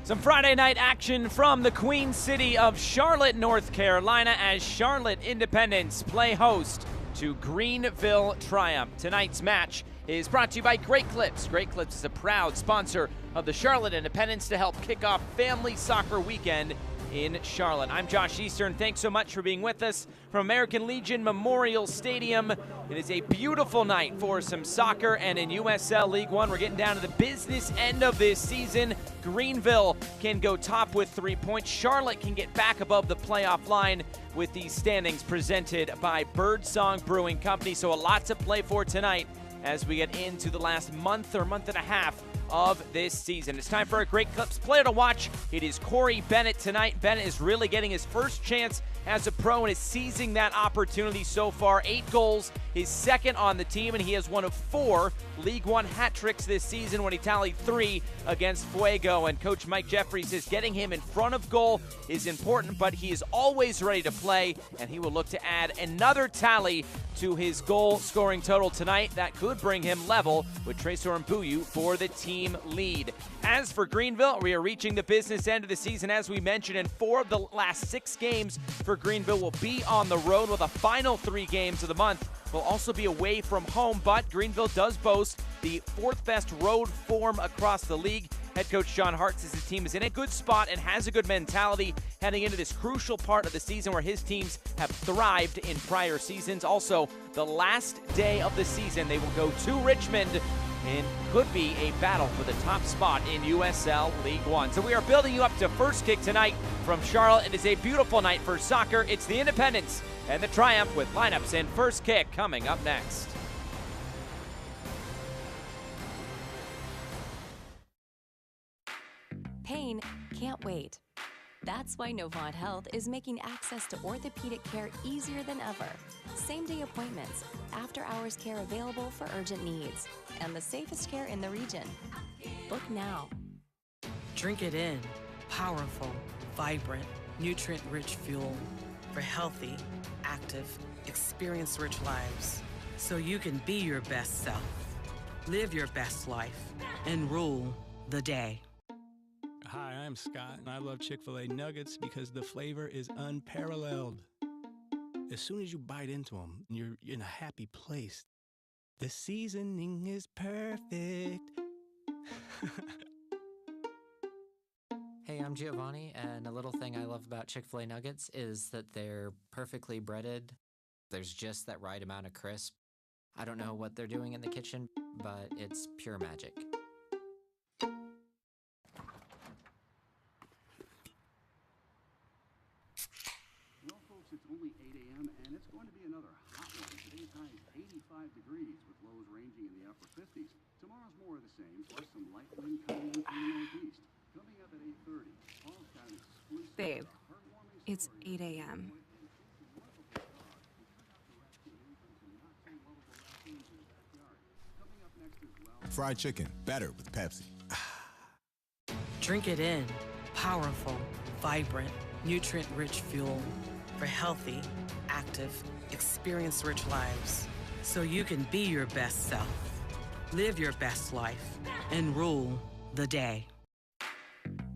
Some Friday night action from the Queen City of Charlotte, North Carolina, as Charlotte Independents play host to Greenville Triumph. Tonight's match is brought to you by Great Clips. Great Clips is a proud sponsor of the Charlotte Independents to help kick off Family Soccer Weekend in Charlotte. I'm Josh Eastern. Thanks so much for being with us from American Legion Memorial Stadium. It is a beautiful night for some soccer, and in USL League One, we're getting down to the business end of this season. Greenville can go top with 3 points. Charlotte can get back above the playoff line with these standings presented by Birdsong Brewing Company. So a lot to play for tonight as we get into the last month or month and a half of this season. It's time for a Great Clips player to watch. It is Corey Bennett tonight. Bennett is really getting his first chance as a pro and is seizing that opportunity so far. 8 goals, his second on the team, and he has one of 4 League One hat tricks this season when he tallied 3 against Fuego. And Coach Mike Jeffries says getting him in front of goal is important, but he is always ready to play, and he will look to add another tally to his goal scoring total tonight. That could bring him level with Tresor Mbuyu for the team lead. As for Greenville, we are reaching the business end of the season, as we mentioned, and 4 of the last 6 games for Greenville will be on the road, with the final 3 games of the month will also be away from home. But Greenville does boast the 4th best road form across the league. Head coach John Hart says his team is in a good spot and has a good mentality heading into this crucial part of the season where his teams have thrived in prior seasons. Also, the last day of the season, they will go to Richmond and could be a battle for the top spot in USL League One. So we are building you up to First Kick tonight from Charlotte. It is a beautiful night for soccer. It's the Independents and the Triumph with lineups and First Kick coming up next. Pain can't wait. That's why Novant Health is making access to orthopedic care easier than ever. Same-day appointments, after-hours care available for urgent needs, and the safest care in the region. Book now. Drink it in. Powerful, vibrant, nutrient-rich fuel for healthy, active, experience-rich lives. So you can be your best self, live your best life, and rule the day. Hi, I'm Scott, and I love Chick-fil-A nuggets because the flavor is unparalleled. As soon as you bite into them, you're in a happy place. The seasoning is perfect. Hey, I'm Giovanni, and a little thing I love about Chick-fil-A nuggets is that they're perfectly breaded. There's just that right amount of crisp. I don't know what they're doing in the kitchen, but it's pure magic. Well, folks, it's only 8 a.m. and it's going to be another hot one. Today's high is 85 degrees with lows ranging in the upper 50s. Tomorrow's more of the same, plus some light wind coming in from the northeast. Coming up at 8:30, Paul's got an exclusive Babe, heartwarming it's story. 8 a.m. Fried chicken, better with Pepsi. Drink it in. Powerful, vibrant, nutrient-rich fuel for healthy, active, experience-rich lives. So you can be your best self, live your best life, and rule the day.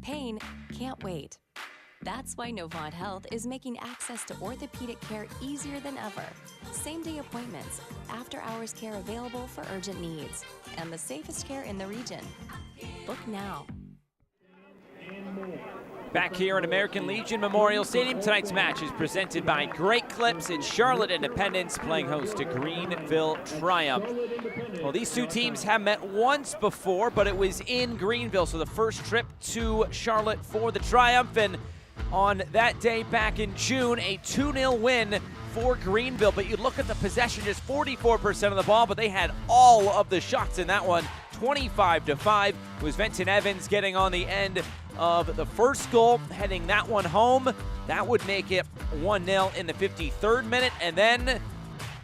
Pain can't wait. That's why Novant Health is making access to orthopedic care easier than ever. Same-day appointments, after-hours care available for urgent needs, and the safest care in the region. Book now. Back here at American Legion Memorial Stadium, tonight's match is presented by Great Clips. It's Charlotte Independents playing host to Greenville Triumph. Well, these two teams have met once before, but it was in Greenville, so the first trip to Charlotte for the Triumph. And on that day back in June, a 2-0 win for Greenville. But you look at the possession, just 44% of the ball, but they had all of the shots in that one. 25-5. It was Vincent Evans getting on the end of the first goal, heading that one home. That would make it 1-0 in the 53rd minute. And then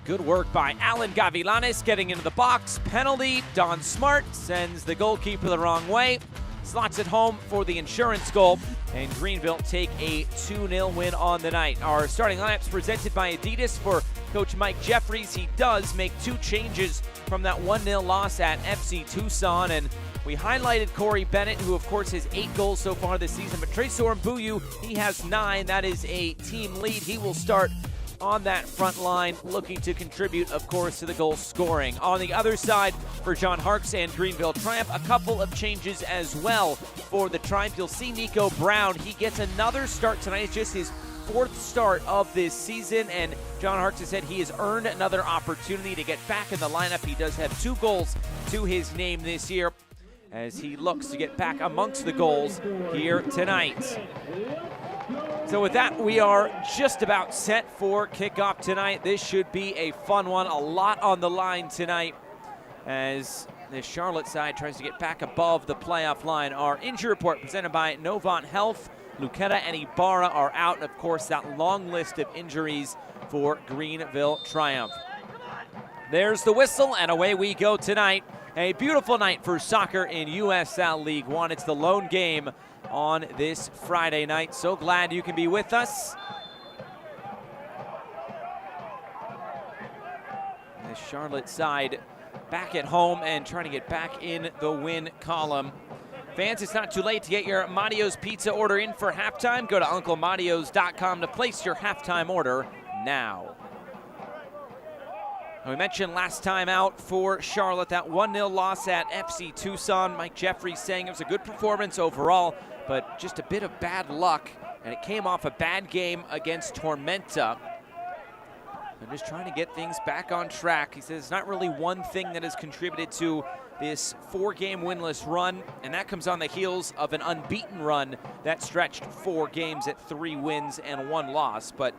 good work by Alan Gavilanes getting into the box. Penalty. Don Smart sends the goalkeeper the wrong way. slots it home for the insurance goal, and Greenville take a 2-0 win on the night. Our starting lineups presented by Adidas for Coach Mike Jeffries. He does make 2 changes from that 1-0 loss at FC Tucson, and we highlighted Corey Bennett, who of course has 8 goals so far this season, but Tresor Mbuyu, he has 9. That is a team lead. He will start on that front line, looking to contribute, of course, to the goal scoring. On the other side, for John Harkes and Greenville Triumph, a couple of changes as well for the Triumph. You'll see Nico Brown. He gets another start tonight. It's just his 4th start of this season, and John Harkes has said he has earned another opportunity to get back in the lineup. He does have 2 goals to his name this year as he looks to get back amongst the goals here tonight. So with that, we are just about set for kickoff tonight. This should be a fun one. A lot on the line tonight as the Charlotte side tries to get back above the playoff line. Our injury report presented by Novant Health. Luqueta and Ibarra are out, and of course that long list of injuries for Greenville Triumph. There's the whistle, and away we go tonight. A beautiful night for soccer in USL League One. It's the lone game on this Friday night. So glad you can be with us. The Charlotte side back at home and trying to get back in the win column. Fans, it's not too late to get your Matio's Pizza order in for halftime. Go to UncleMatios.com to place your halftime order now. We mentioned last time out for Charlotte, that 1-0 loss at FC Tucson. Mike Jeffries saying it was a good performance overall, but just a bit of bad luck, and it came off a bad game against Tormenta. I'm just trying to get things back on track. He says it's not really one thing that has contributed to this 4-game winless run, and that comes on the heels of an unbeaten run that stretched 4 games at 3 wins and 1 loss. But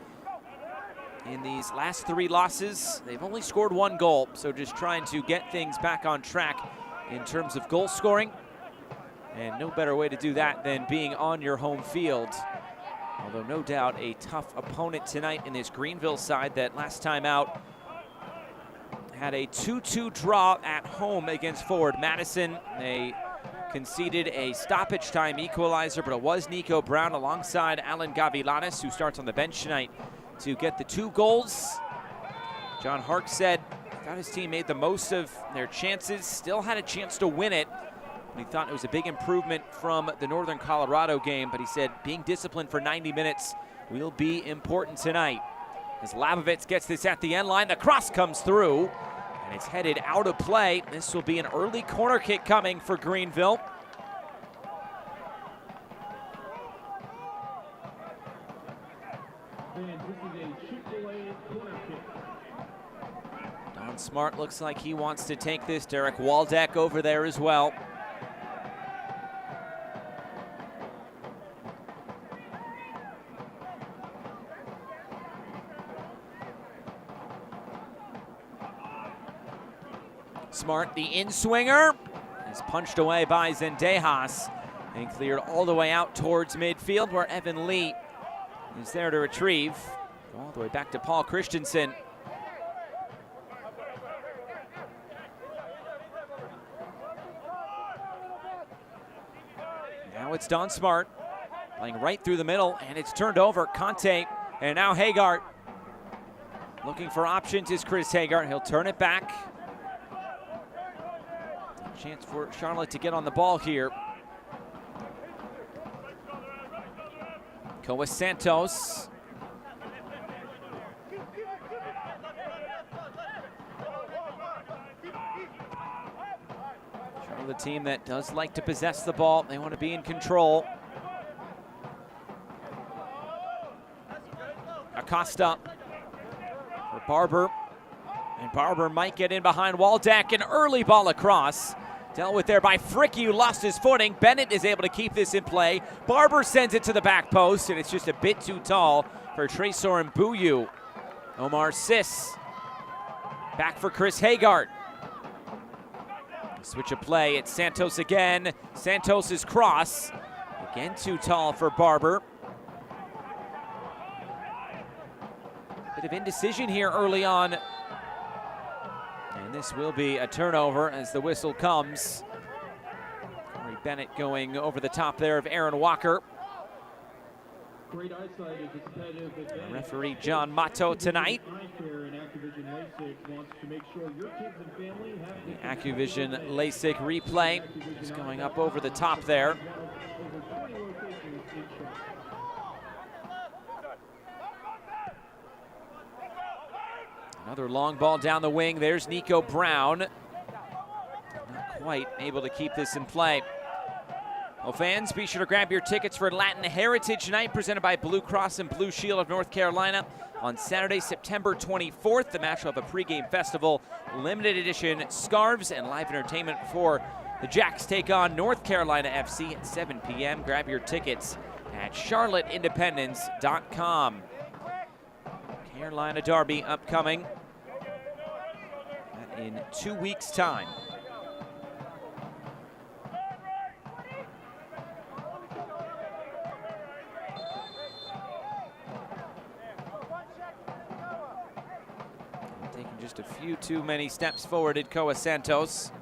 in these last 3 losses, they've only scored 1 goal, so just trying to get things back on track in terms of goal scoring. And no better way to do that than being on your home field. Although no doubt a tough opponent tonight in this Greenville side that last time out had a 2-2 draw at home against Forward Madison. They conceded a stoppage time equalizer, but it was Nico Brown alongside Alan Gavilanes, who starts on the bench tonight, to get the 2 goals. John Harkes said thought his team made the most of their chances, still had a chance to win it. He thought it was a big improvement from the Northern Colorado game, but he said being disciplined for 90 minutes will be important tonight. As Labovitz gets this at the end line, the cross comes through, and it's headed out of play. This will be an early corner kick coming for Greenville. Don Smart looks like he wants to take this. Derek Waldeck over there as well. Smart, the in-swinger, is punched away by Zendejas and cleared all the way out towards midfield, where Evan Lee is there to retrieve. All the way back to Paul Christensen. Now it's Don Smart playing right through the middle, and it's turned over. Conte, and now Hagart. Looking for options is Chris Hagart. He'll turn it back. Chance for Charlotte to get on the ball here. Coa Santos. Charlotte, team that does like to possess the ball. They want to be in control. Acosta for Barber. And Barber might get in behind Waldeck. An early ball across. Dealt with there by Fricky, who lost his footing. Bennett is able to keep this in play. Barber sends it to the back post, and it's just a bit too tall for Tresor Mbuyu. Omar Sis. Back for Chris Hagart. Switch of play. It's Santos again. Santos's cross. Again too tall for Barber. Bit of indecision here early on. And this will be a turnover as the whistle comes. Corey Bennett going over the top there of Aaron Walker. Great eyesight is a competitive advantage. Referee John Mato tonight. The AccuVision LASIK replay is going up over the top there. Another long ball down the wing. There's Nico Brown. Not quite able to keep this in play. Well, fans, be sure to grab your tickets for Latin Heritage Night presented by Blue Cross and Blue Shield of North Carolina on Saturday, September 24th. The match will have a pregame festival, limited edition scarves, and live entertainment before the Jacks take on North Carolina FC at 7 p.m. Grab your tickets at charlotteindependence.com. Carolina Derby upcoming in 2 weeks' time. Taking just a few too many steps forward at Coa Santos.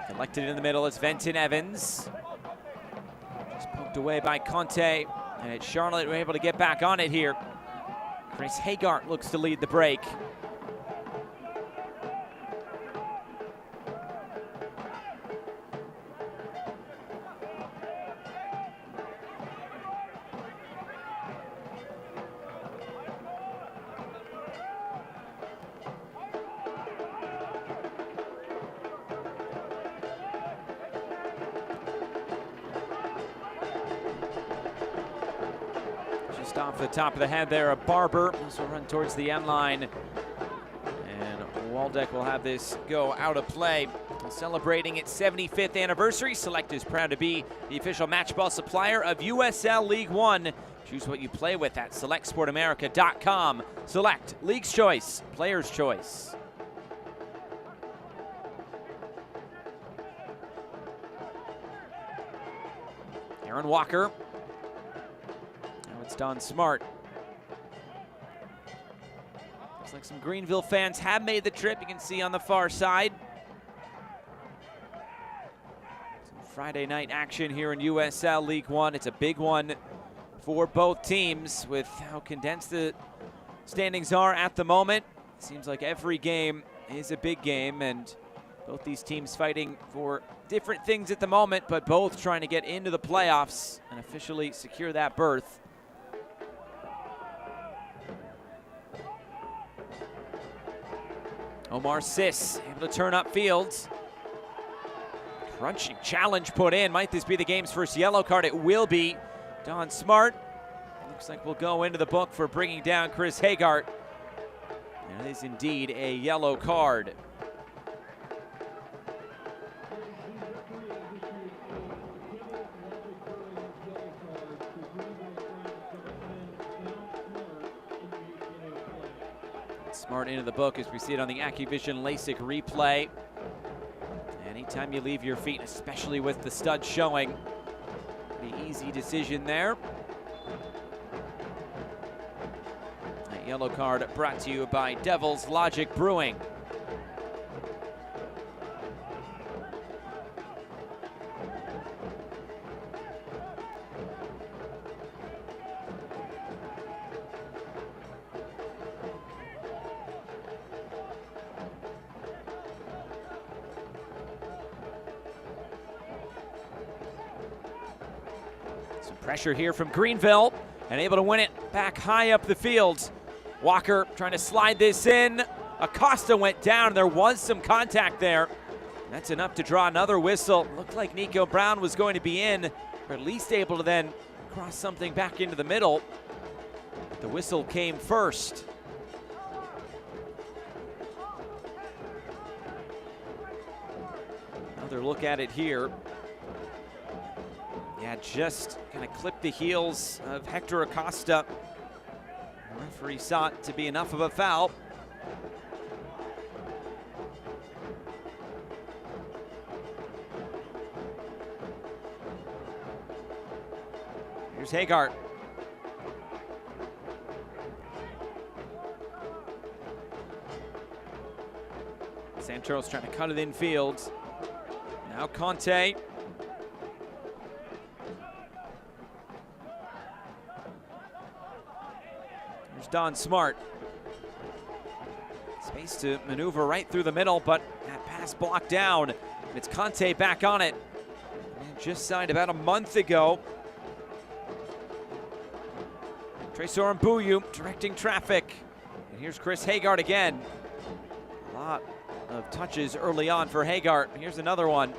Collected in the middle is Venton Evans. Just poked away by Conte. And it's Charlotte, we're able to get back on it here. Chris Hagart looks to lead the break. Just off the top of the head there, a Barber. This will run towards the end line. And Waldeck will have this go out of play. Celebrating its 75th anniversary, Select is proud to be the official match ball supplier of USL League One. Choose what you play with at selectsportamerica.com. Select, League's choice, player's choice. Aaron Walker. Now it's Don Smart. Looks like some Greenville fans have made the trip. You can see on the far side. Some Friday night action here in USL League One. It's a big one for both teams with how condensed the standings are at the moment. It seems like every game is a big game, and both these teams fighting for different things at the moment, but both trying to get into the playoffs and officially secure that berth. Omar Sis able to turn up field. Crunching challenge put in. Might this be the game's first yellow card? It will be. Don Smart looks like we'll go into the book for bringing down Chris Hagart. And it is indeed a yellow card. Smart into the book as we see it on the AccuVision LASIK replay. Anytime you leave your feet, especially with the stud showing, pretty easy decision there. That yellow card brought to you by Devil's Logic Brewing. Some pressure here from Greenville, and able to win it back high up the field. Walker trying to slide this in. Acosta went down. There was some contact there. That's enough to draw another whistle. Looked like Nico Brown was going to be in, or at least able to then cross something back into the middle. The whistle came first. Another look at it here. Yeah, just kind of clipped the heels of Hector Acosta. The referee saw it to be enough of a foul. Here's Hagart. Santos trying to cut it in field. Now Conte. Here's Don Smart. Space to maneuver right through the middle, but that pass blocked down. And it's Conte back on it. Man just signed about a month ago. Tresor Mbuyu directing traffic. And here's Chris Hagart again. A lot of touches early on for Hagart. Here's another one.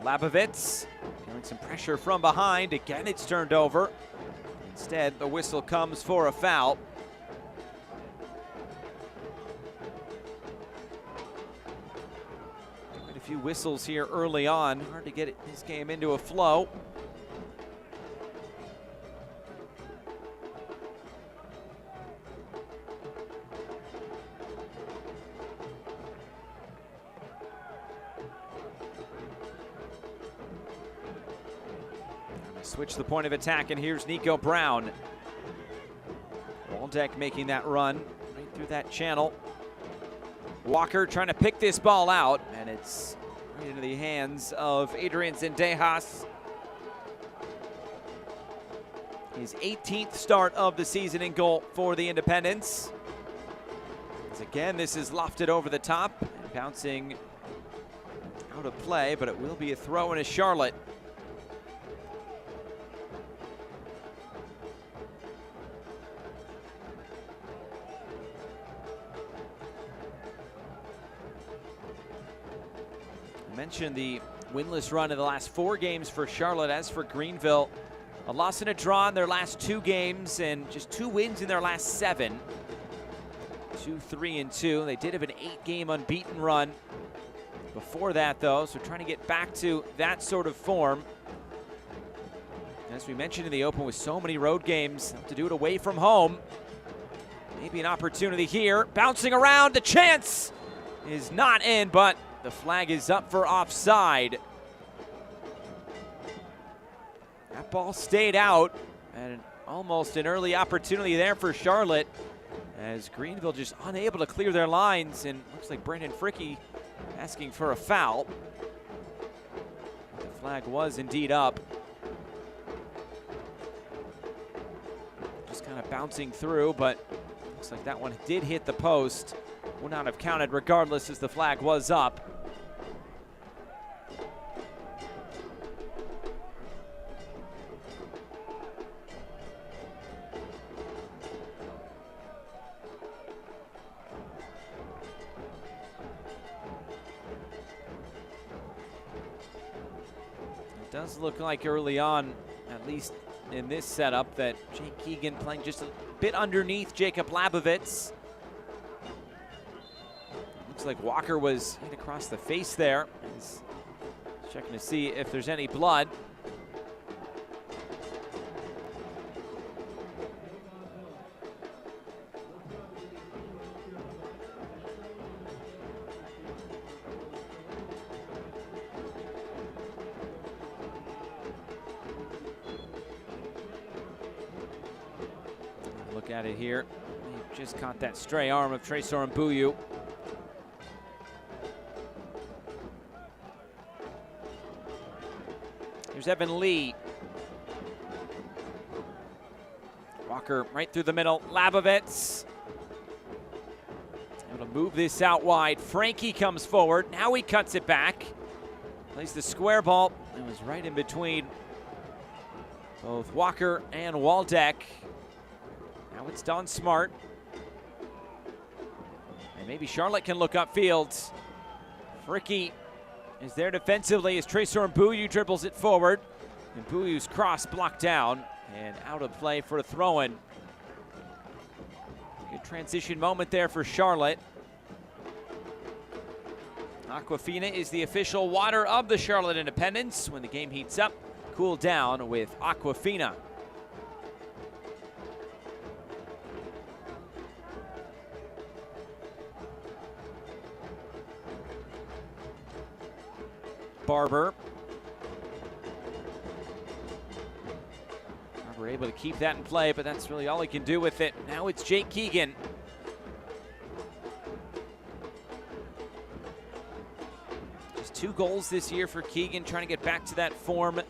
Labovitz feeling some pressure from behind. Again, it's turned over. Instead, the whistle comes for a foul. Quite a few whistles here early on. Hard to get this game into a flow. Switch the point of attack, and here's Nico Brown. Waldeck making that run right through that channel. Walker trying to pick this ball out, and it's right into the hands of Adrian Zendejas. His 18th start of the season in goal for the Independents. As again, this is lofted over the top, and bouncing out of play, but it will be a throw in a Charlotte. Mentioned the winless run in the last 4 games for Charlotte. As for Greenville, a loss and a draw in their last 2 games and just 2 wins in their last 7. 2-3-2. They did have an 8-game unbeaten run before that, though, so trying to get back to that sort of form. As we mentioned in the open, with so many road games, have to do it away from home. Maybe an opportunity here. Bouncing around, the chance is not in, but the flag is up for offside. That ball stayed out, and almost an early opportunity there for Charlotte, as Greenville just unable to clear their lines, and looks like Brendan Fricke asking for a foul. The flag was indeed up. Just kind of bouncing through, but looks like that one did hit the post. Would not have counted regardless, as the flag was up. It does look like early on, at least in this setup, that Jake Keegan playing just a bit underneath Jacob Labovitz. Looks like Walker was hit across the face there. He's checking to see if there's any blood. Look at it here. He just caught that stray arm of Tresor Mbuyu. Here's Evan Lee. Walker right through the middle. Labovitz able to move this out wide. Frankie comes forward. Now he cuts it back. Plays the square ball. It was right in between both Walker and Waldeck. Now it's Don Smart. And maybe Charlotte can look upfield. Fricke is there defensively as Tresor Mbuyu dribbles it forward. And Mbuyu's cross blocked down and out of play for a throw-in. Good transition moment there for Charlotte. Aquafina is the official water of the Charlotte Independents. When the game heats up, cool down with Aquafina. Barber were able to keep that in play, but that's really all he can do with it. Now it's Jake Keegan. Just 2 goals this year for Keegan, trying to get back to that form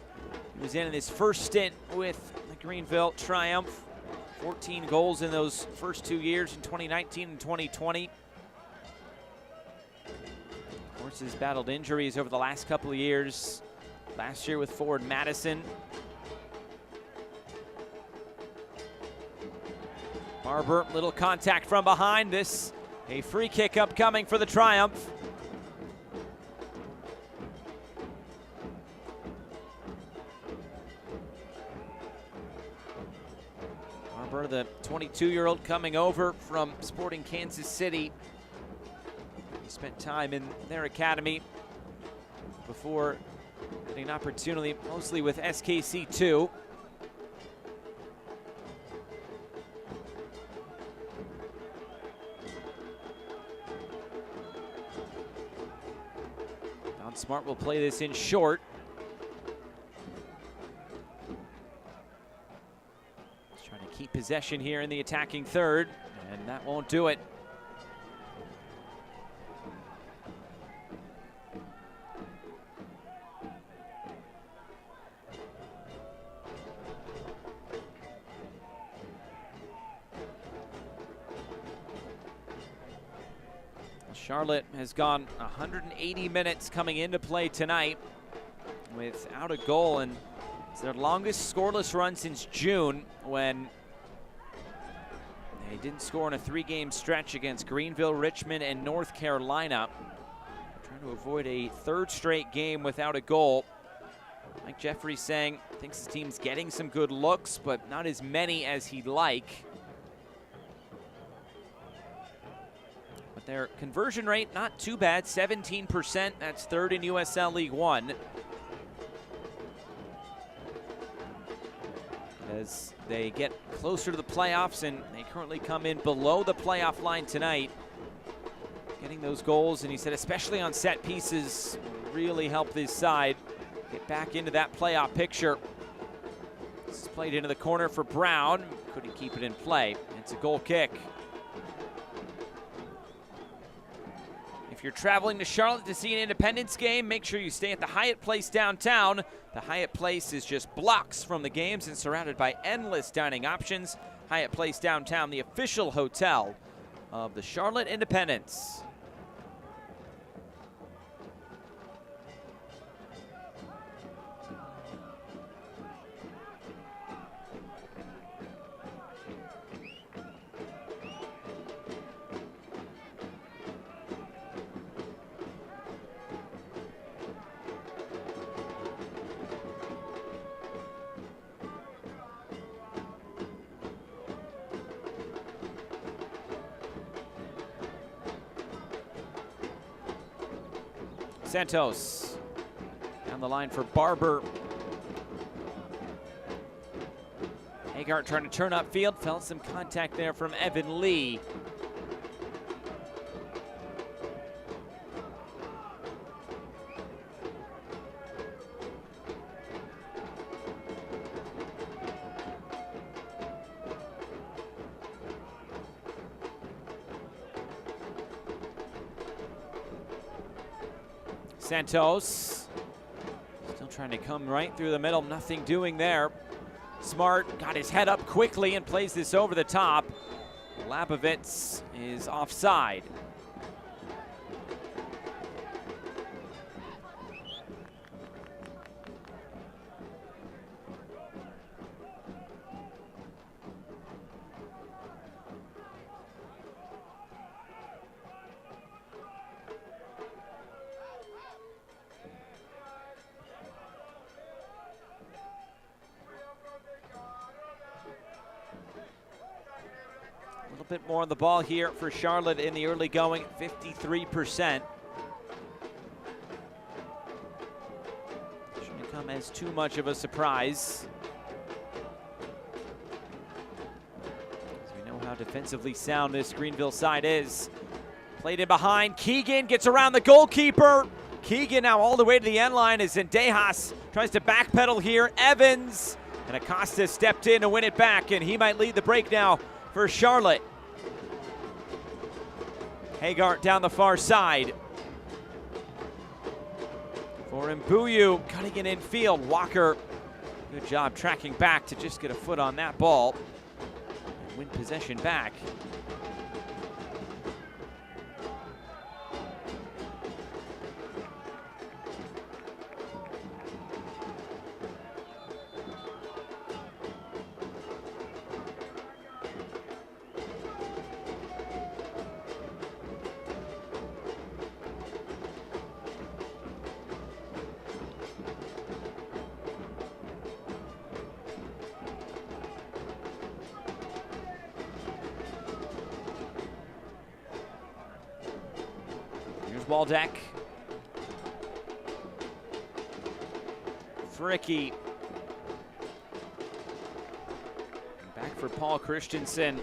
he was in his first stint with the Greenville Triumph. 14 goals in those first 2 years in 2019 and 2020. Of course, he's battled injuries over the last couple of years. Last year with forward Madison. Barber, little contact from behind. This, a free kick upcoming for the Triumph. Barber, the 22-year-old coming over from Sporting Kansas City. He spent time in their academy before getting an opportunity mostly with SKC2. Don Smart will play this in short. He's trying to keep possession here in the attacking third, and that won't do it. Charlotte has gone 180 minutes coming into play tonight without a goal, and it's their longest scoreless run since June, when they didn't score in a 3-game stretch against Greenville, Richmond, and North Carolina. They're trying to avoid a 3rd straight game without a goal. Mike Jeffrey saying thinks his team's getting some good looks, but not as many as he'd like. But their conversion rate, not too bad, 17%. That's 3rd in USL League One. As they get closer to the playoffs, and they currently come in below the playoff line tonight, getting those goals, and he said especially on set pieces, really help this side get back into that playoff picture. This is played into the corner for Brown. Couldn't keep it in play. It's a goal kick. If you're traveling to Charlotte to see an Independence game, make sure you stay at the Hyatt Place downtown. The Hyatt Place is just blocks from the games and surrounded by endless dining options. Hyatt Place downtown, the official hotel of the Charlotte Independence. Santos down the line for Barber. Hagart trying to turn upfield, felt some contact there from Evan Lee. Santos still trying to come right through the middle, nothing doing there. Smart got his head up quickly and plays this over the top. Labovitz is offside. A little bit more on the ball here for Charlotte in the early going, 53%. Shouldn't come as too much of a surprise, as we know how defensively sound this Greenville side is. Played in behind, Keegan gets around the goalkeeper. Keegan now all the way to the end line as Zendejas tries to backpedal here. Evans And Acosta stepped in to win it back, and he might lead the break now for Charlotte. Hagar down the far side. For Mbuyu, cutting it in field. Walker, good job tracking back to just get a foot on that ball and win possession back. Waldeck. Fricky. Back for Paul Christensen.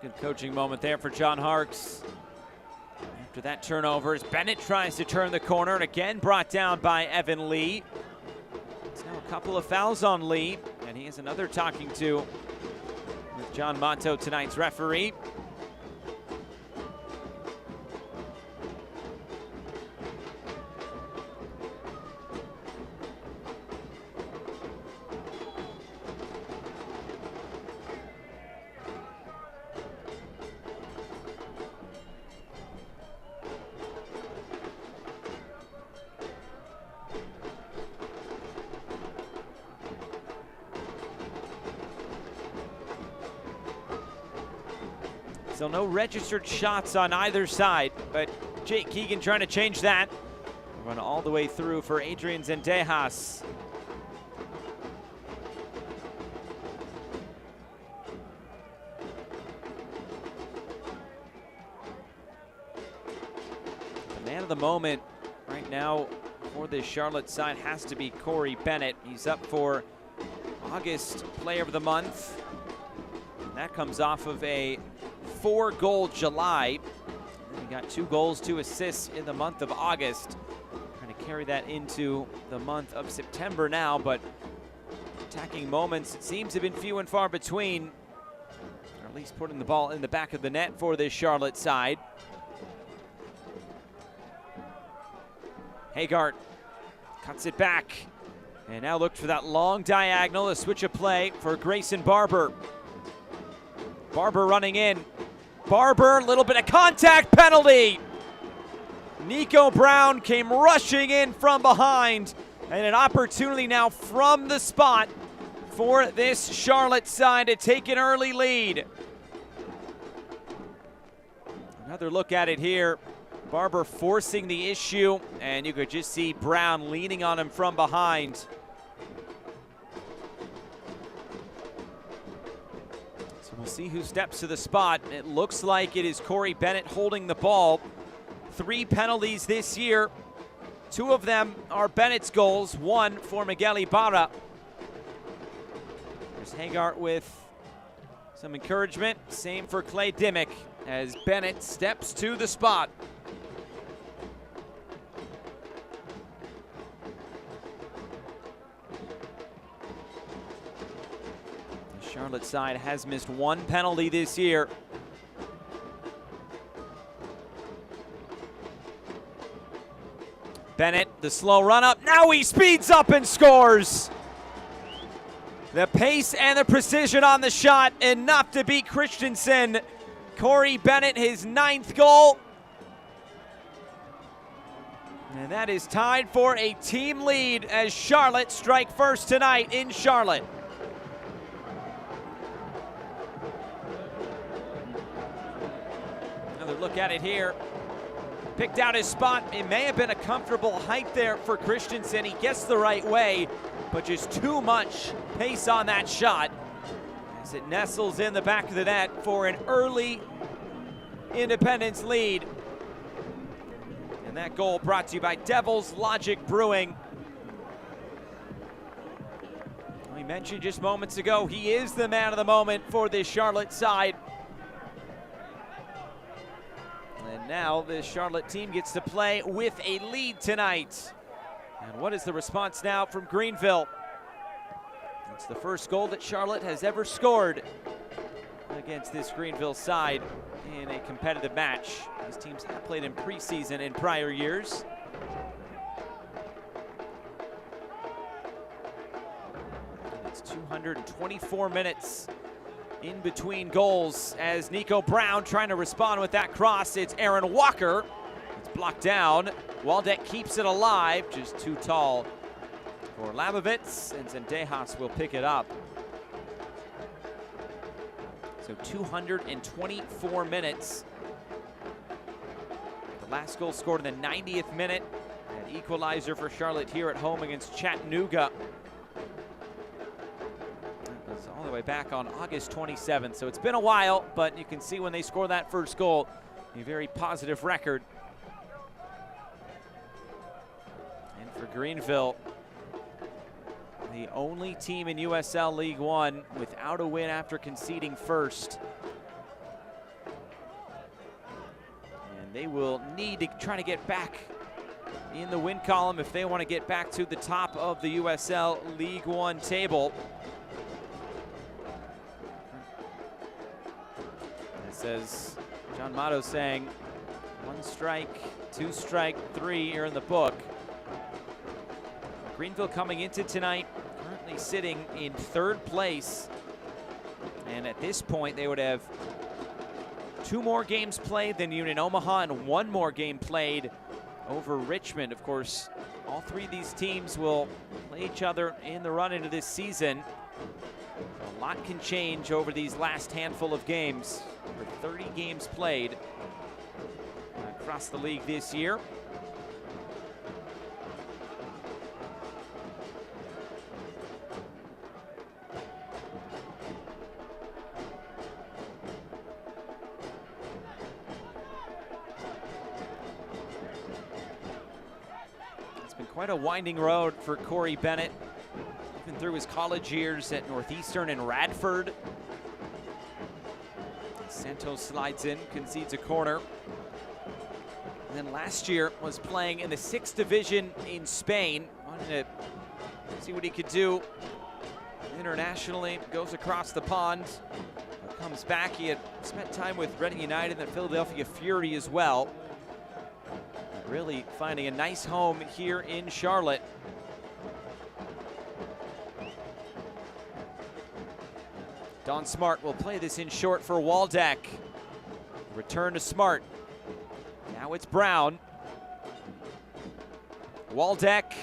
Good coaching moment there for John Harkes. After that turnover, as Bennett tries to turn the corner, and again brought down by Evan Lee. It's now a couple of fouls on Lee, and he has another talking to with John Motto, tonight's referee. So no registered shots on either side, but Jake Keegan trying to change that. Run all the way through for Adrian Zendejas. The man of the moment right now for this Charlotte side has to be Corey Bennett. He's up for August Player of the Month. That comes off of a 4-goal July. He got 2 goals, 2 assists in the month of August. Trying to carry that into the month of September now, but attacking moments seems to have been few and far between, or at least putting the ball in the back of the net for this Charlotte side. Hagar cuts it back, and now looked for that long diagonal, a switch of play for Grayson Barber. Barber running in. Barber, a little bit of contact, penalty. Nico Brown came rushing in from behind, and an opportunity now from the spot for this Charlotte side to take an early lead. Another look at it here. Barber forcing the issue, and you could just see Brown leaning on him from behind. We'll see who steps to the spot. It looks like it is Corey Bennett holding the ball. 3 penalties this year. 2 of them are Bennett's goals, 1 for Miguel Ibarra. There's Hagar with some encouragement. Same for Clay Dimmick as Bennett steps to the spot. Charlotte side has missed 1 penalty this year. Bennett, the slow run up. Now he speeds up and scores. The pace and the precision on the shot, enough to beat Christensen. Corey Bennett, his 9th goal. And that is tied for a team lead as Charlotte strike first tonight in Charlotte. Another look at it here. Picked out his spot. It may have been a comfortable height there for Christensen. He gets the right way, but just too much pace on that shot as it nestles in the back of the net for an early Independence lead. And that goal brought to you by Devil's Logic Brewing. mentioned just moments ago, he is the man of the moment for this Charlotte side. And now this Charlotte team gets to play with a lead tonight. And what is the response now from Greenville? It's the first goal that Charlotte has ever scored against this Greenville side in a competitive match. These teams have played in preseason in prior years. It's 224 minutes in between goals as Nico Brown trying to respond with that cross. It's Aaron Walker. It's blocked down. Waldeck keeps it alive, just too tall for Labovitz, and Zendejas will pick it up. So 224 minutes. The last goal scored in the 90th minute. An equalizer for Charlotte here at home against Chattanooga. That was all the way back on August 27th, so it's been a while, but you can see when they score that first goal, a very positive record. And for Greenville, the only team in USL League One without a win after conceding first. And they will need to try to get back in the win column if they want to get back to the top of the USL League One table. It says, John Motto saying, 1 strike, 2 strike, 3 here in the book. Greenville coming into tonight, currently sitting in 3rd place. And at this point, they would have 2 more games played than Union Omaha and 1 more game played over Richmond. Of course, all 3 of these teams will play each other in the run into this season. A lot can change over these last handful of games. Over 30 games played across the league this year. Quite a winding road for Corey Bennett, even through his college years at Northeastern and Radford. Santos slides in, concedes a corner. And then last year was playing in the 6th division in Spain. Wanted to see what he could do internationally. Goes across the pond, comes back. He had spent time with Reading United and the Philadelphia Fury as well. Really finding a nice home here in Charlotte. Don Smart will play this in short for Waldeck. Return to Smart. Now it's Brown. Waldeck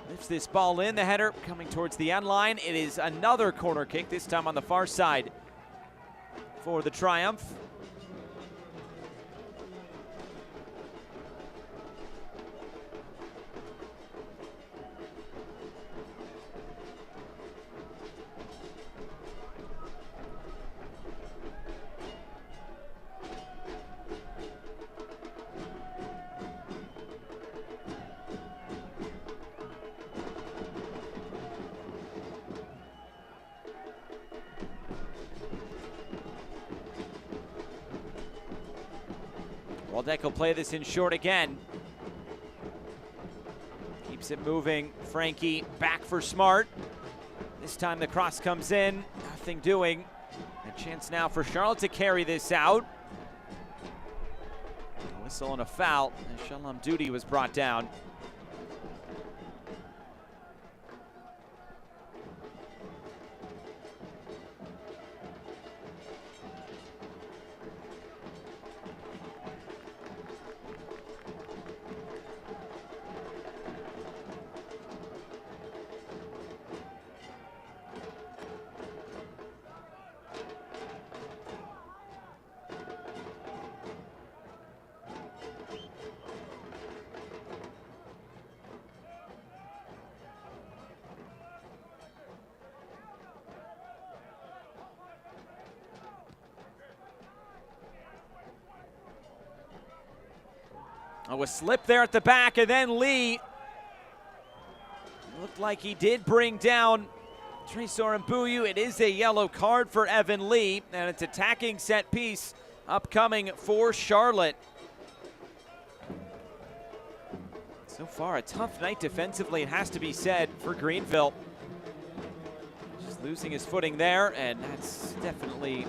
lifts this ball in. The header coming towards the end line. It is another corner kick, this time on the far side for the Triumph. Waldeck will play this in short again. Keeps it moving. Frankie back for Smart. This time the cross comes in. Nothing doing. A chance now for Charlotte to carry this out. A whistle and a foul as Shalom Duty was brought down. Oh, a slip there at the back, and then Lee looked like he did bring down Tresor Mbuyu. It is a yellow card for Evan Lee, and it's attacking set piece upcoming for Charlotte. So far, a tough night defensively, it has to be said, for Greenville. Just losing his footing there, and that's definitely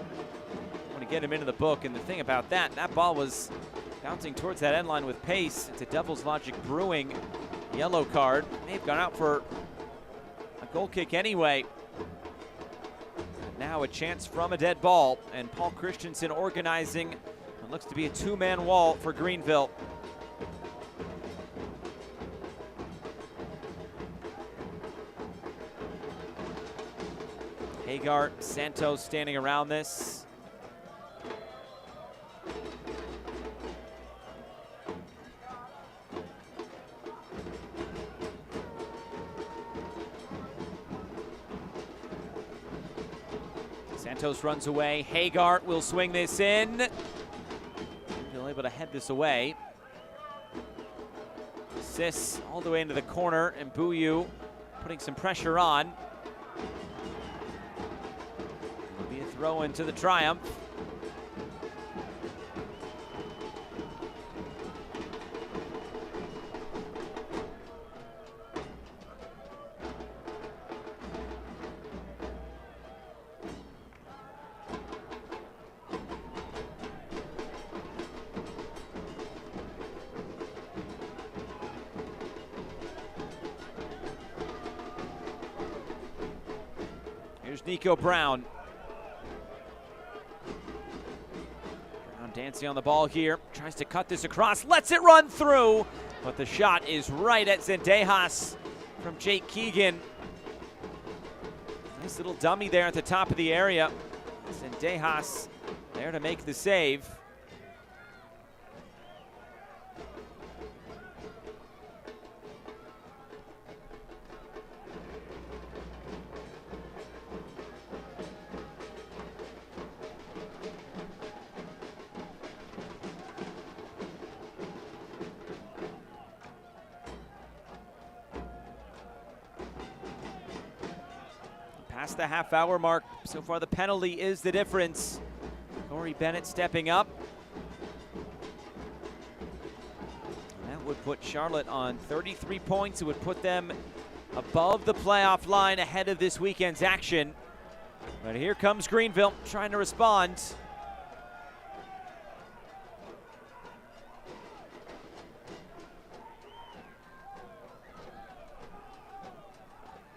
going to get him into the book. And the thing about that ball was bouncing towards that end line with pace. It's a Devil's Logic Brewing yellow card. May have gone out for a goal kick anyway. Now a chance from a dead ball, and Paul Christensen organizing what looks to be a two-man wall for Greenville. Hagar, Santos standing around this. Santos runs away. Hagar will swing this in. He'll able to head this away. Sis all the way into the corner, and Mbuyu putting some pressure on. It'll be a throw into the Triumph. Here's Nico Brown. Brown dancing on the ball here. Tries to cut this across. Lets it run through. But the shot is right at Zendejas from Jake Keegan. Nice little dummy there at the top of the area. Zendejas there to make the save. Past the half-hour mark. So far, the penalty is the difference. Corey Bennett stepping up. That would put Charlotte on 33 points. It would put them above the playoff line ahead of this weekend's action. But here comes Greenville trying to respond.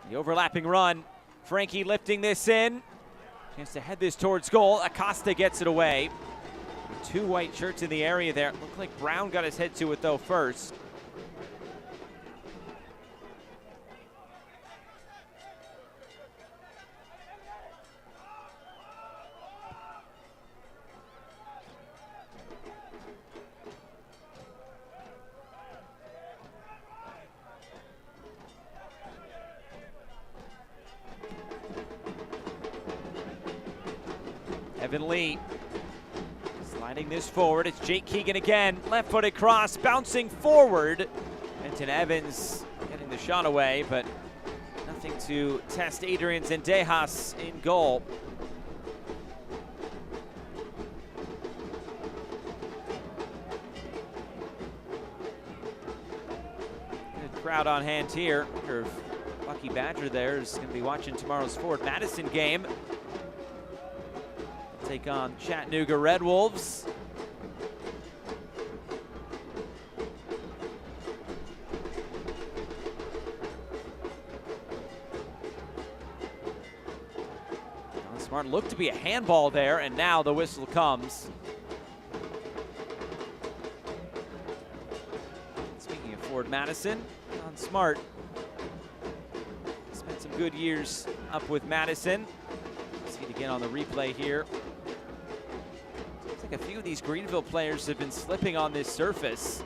The overlapping run. Frankie lifting this in. Chance to head this towards goal. Acosta gets it away. Two white shirts in the area there. Looked like Brown got his head to it though first. Evan Lee sliding this forward. It's Jake Keegan again. Left-footed cross, bouncing forward. Benton Evans getting the shot away, but nothing to test Adrian Zendejas in goal. Good crowd on hand here. I wonder if Lucky Badger there is going to be watching tomorrow's Ford Madison game. Take on Chattanooga Red Wolves. Don Smart looked to be a handball there, and now the whistle comes. Speaking of Ford Madison, Don Smart spent some good years up with Madison. See it again on the replay here. A few of these Greenville players have been slipping on this surface.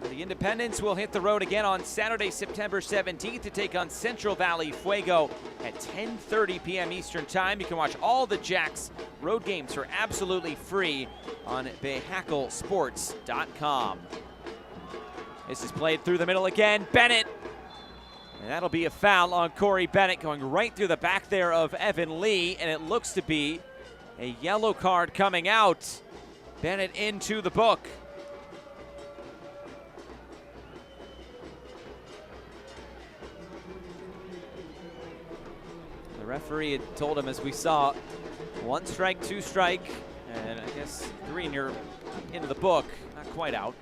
The Independents will hit the road again on Saturday, September 17th to take on Central Valley Fuego at 10:30 p.m. Eastern Time. You can watch all the Jacks road games for absolutely free on BehackelSports.com. This is played through the middle again. Bennett. And that'll be a foul on Corey Bennett, going right through the back there of Evan Lee, and it looks to be a yellow card coming out. Bennett into the book. The referee had told him, as we saw, 1 strike, 2 strike, and I guess 3 and you're into the book. Not quite out.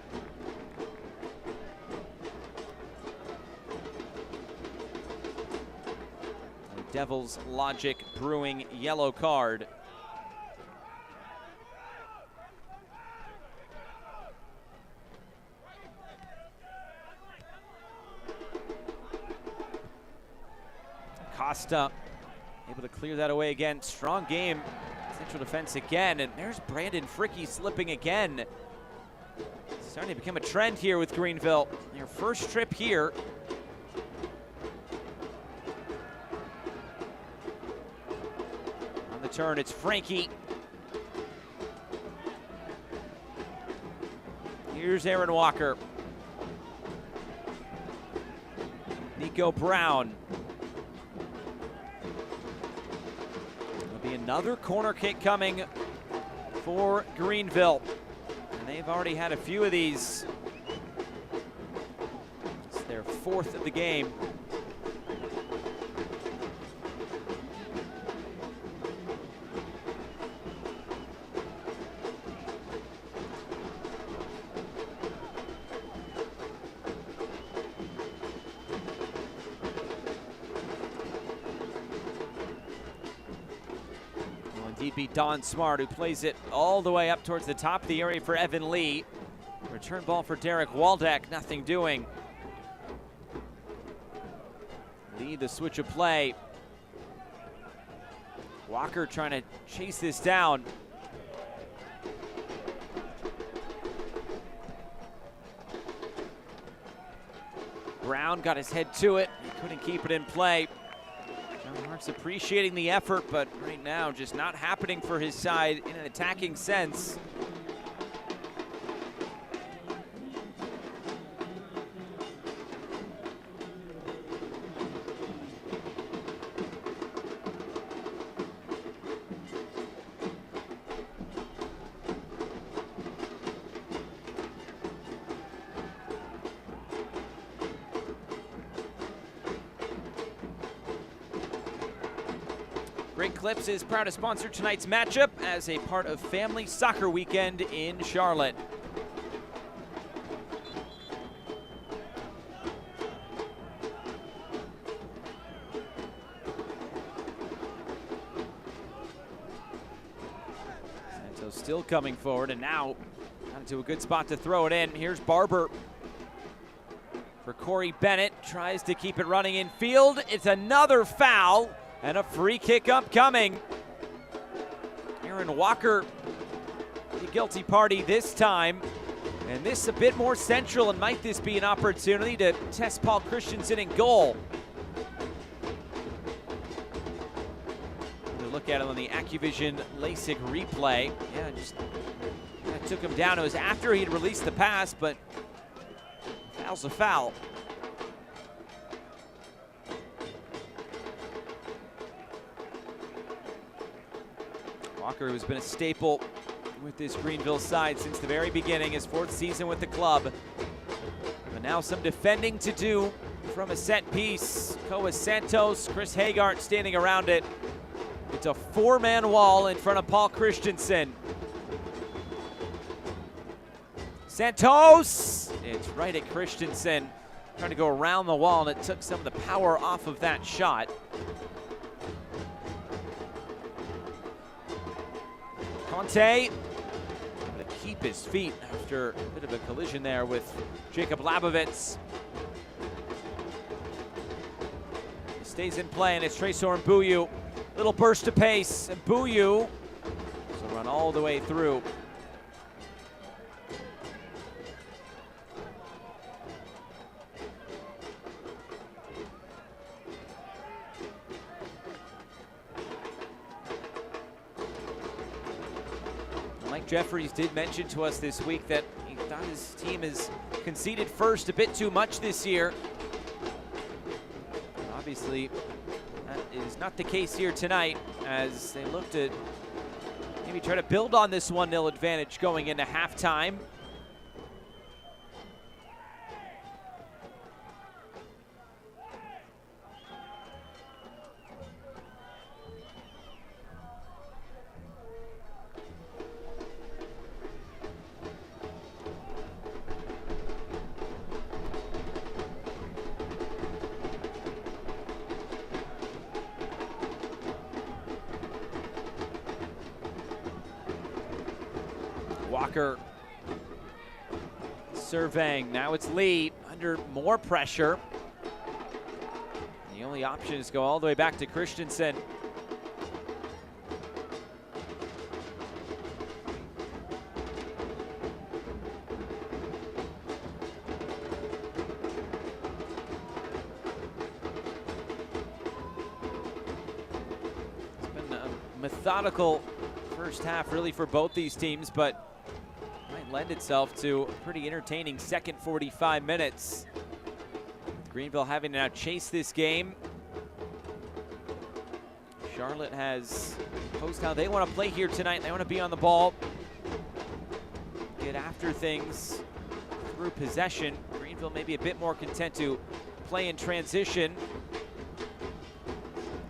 Devil's Logic Brewing yellow card. Costa able to clear that away again. Strong game, central defense again, and there's Brandon Fricke slipping again. Starting to become a trend here with Greenville. Their first trip here. On the turn, it's Frankie. Here's Aaron Walker. Nico Brown. There'll be another corner kick coming for Greenville. And they've already had a few of these. It's their 4th of the game. Be Don Smart, who plays it all the way up towards the top of the area for Evan Lee. Return ball for Derek Waldeck, nothing doing. Lee, the switch of play. Walker trying to chase this down. Brown got his head to it, he couldn't keep it in play. John Marks appreciating the effort, but right now just not happening for his side in an attacking sense. Great Clips is proud to sponsor tonight's matchup as a part of Family Soccer Weekend in Charlotte. Santos still coming forward, and now onto a good spot to throw it in. Here's Barber for Corey Bennett, tries to keep it running in field. It's another foul. And a free kick upcoming. Aaron Walker, the guilty party this time. And this a bit more central, and might this be an opportunity to test Paul Christensen in goal? We'll look at it on the AccuVision LASIK replay. Yeah, just took him down. It was after he'd released the pass, but foul's a foul. Walker, who's been a staple with this Greenville side since the very beginning, his 4th season with the club. But now some defending to do from a set piece. Koa Santos, Chris Hagart standing around it. It's a 4-man wall in front of Paul Christensen. Santos! It's right at Christensen. Trying to go around the wall, and it took some of the power off of that shot. Conte to keep his feet after a bit of a collision there with Jacob Labovitz. He stays in play, and it's Tresor Mbuyu. Little burst of pace, and Mbuyu will run all the way through. Mike Jeffries did mention to us this week that he thought his team has conceded first a bit too much this year. Obviously, that is not the case here tonight as they look to maybe try to build on this 1-0 advantage going into halftime. Walker surveying. Now it's Lee under more pressure. The only option is to go all the way back to Christensen. It's been a methodical first half really for both these teams, but might lend itself to a pretty entertaining second 45 minutes. Greenville having to now chase this game. Charlotte has posed how they want to play here tonight. They want to be on the ball, get after things through possession. Greenville may be a bit more content to play in transition,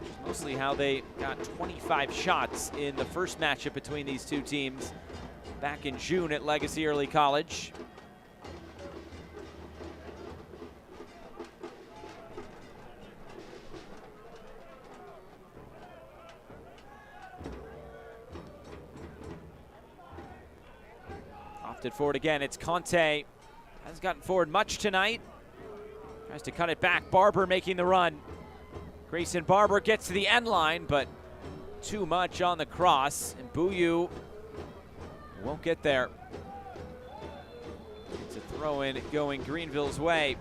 which is mostly how they got 25 shots in the first matchup between these two teams back in June at Legacy Early College. Opted forward again. It's Conte. Hasn't gotten forward much tonight. Tries to cut it back. Barber making the run. Grayson Barber gets to the end line, but too much on the cross. And Buyu won't get there. It's a throw-in going Greenville's way.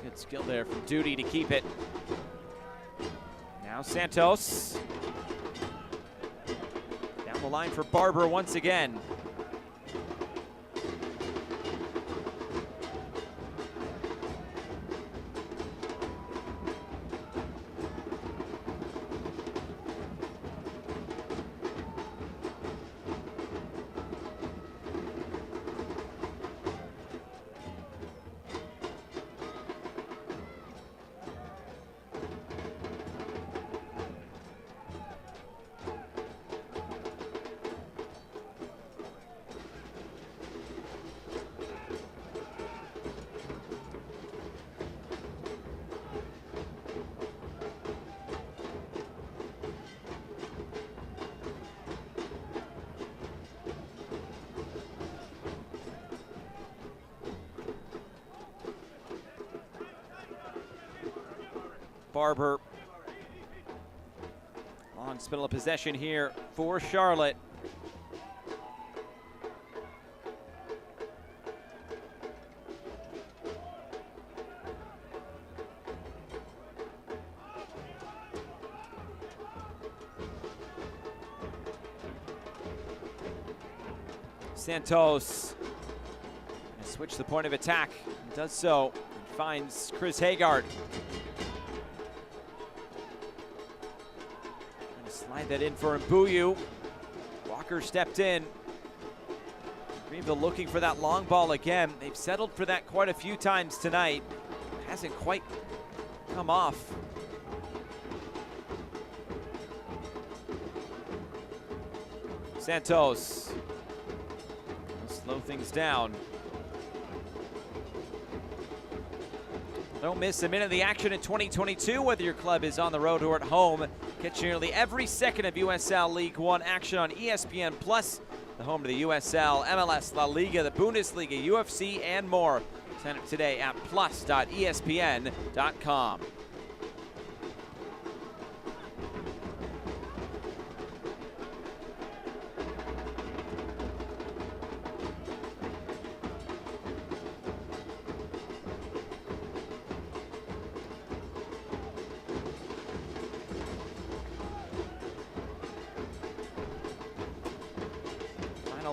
Good skill there from Duty to keep it. Now Santos. Down the line for Barber once again. Barber. Long spindle of possession here for Charlotte. Santos switch the point of attack. He does so. And finds Chris Hagard. Slide that in for Mbuyu. Walker stepped in. Greenville looking for that long ball again. They've settled for that quite a few times tonight. It hasn't quite come off. Santos. He'll slow things down. Don't miss a minute of the action in 2022, whether your club is on the road or at home. Catch nearly every second of USL League One action on ESPN+, the home to the USL, MLS, La Liga, the Bundesliga, UFC, and more. Sign up today at plus.espn.com.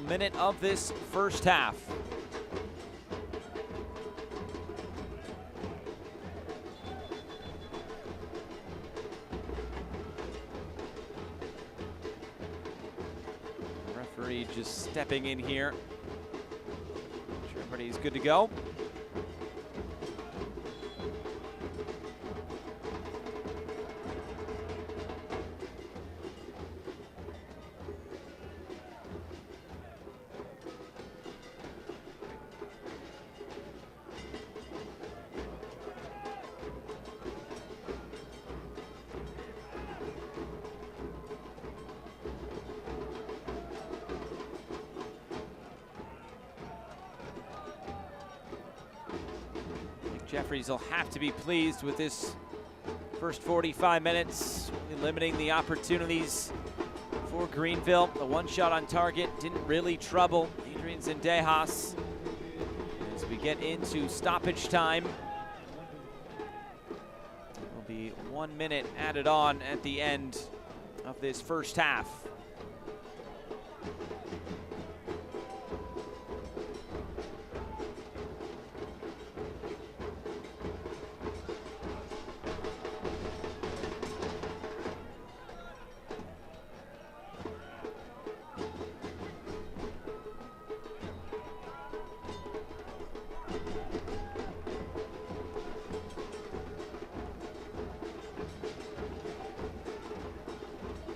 Final minute of this first half. Referee just stepping in here. Make sure everybody's good to go. Jeffries will have to be pleased with this first 45 minutes, limiting the opportunities for Greenville. The one shot on target didn't really trouble Adrian Zendejas. As we get into stoppage time, there'll be 1 minute added on at the end of this first half.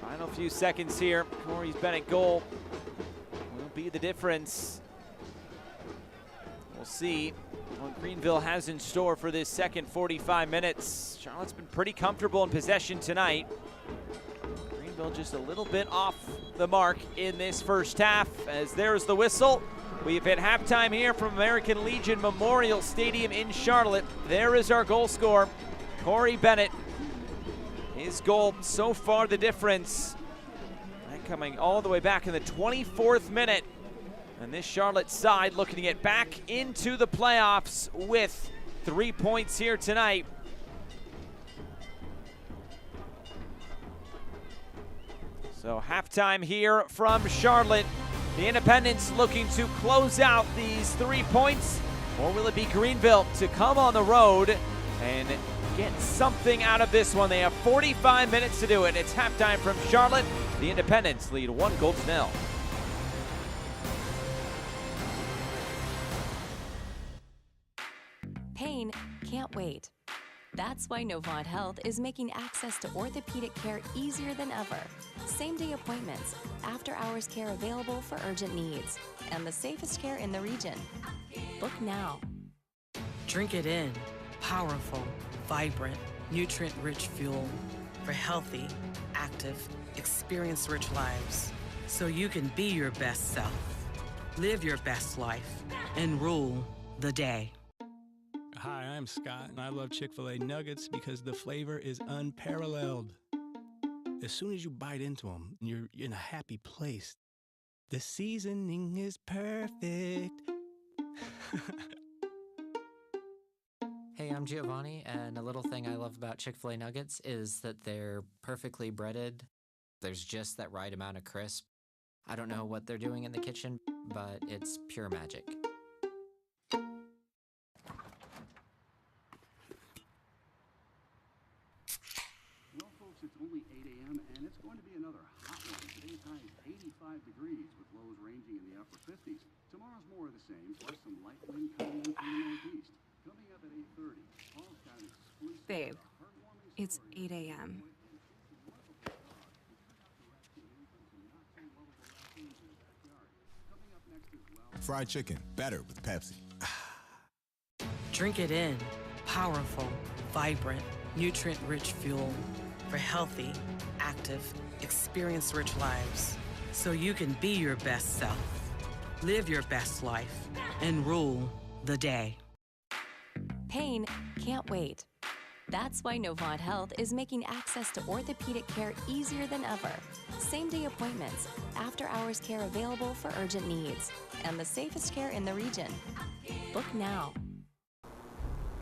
Final few seconds here. Corey's Bennett goal will be the difference. We'll see what Greenville has in store for this second 45 minutes. Charlotte's been pretty comfortable in possession tonight. Greenville just a little bit off the mark in this first half, as there's the whistle. We've hit halftime here from American Legion Memorial Stadium in Charlotte. There is our goal scorer, Corey Bennett. His goal so far the difference. That coming all the way back in the 24th minute. And this Charlotte side looking to get back into the playoffs with 3 points here tonight. So halftime here from Charlotte. The Independents looking to close out these 3 points, or will it be Greenville to come on the road and get something out of this one? They have 45 minutes to do it. It's halftime from Charlotte. The Independents lead 1-0. Pain can't wait. That's why Novant Health is making access to orthopedic care easier than ever. Same-day appointments, after-hours care available for urgent needs, and the safest care in the region. Book now. Drink it in. Powerful, vibrant, nutrient-rich fuel for healthy, active, experience-rich lives. So you can be your best self, live your best life, and rule the day. Hi, I'm Scott, and I love Chick-fil-A nuggets because the flavor is unparalleled. As soon as you bite into them, you're in a happy place. The seasoning is perfect. Hey, I'm Giovanni, and a little thing I love about Chick-fil-A nuggets is that they're perfectly breaded. There's just that right amount of crisp. I don't know what they're doing in the kitchen, but it's pure magic. Well, folks, it's only 8 a.m. and it's going to be another hot one. Today's high is 85 degrees with lows ranging in the upper 50s. Tomorrow's more of the same, plus some light wind coming in from the northeast. Coming up at 8:30, Paul's got an exclusive Babe, heartwarming it's story. 8 a.m. Fried chicken, better with Pepsi. Drink it in. Powerful, vibrant, nutrient-rich fuel for healthy, active, experience-rich lives. So you can be your best self, live your best life, and rule the day. Pain can't wait. That's why Novant Health is making access to orthopedic care easier than ever. Same-day appointments, after-hours care available for urgent needs, and the safest care in the region. Book now.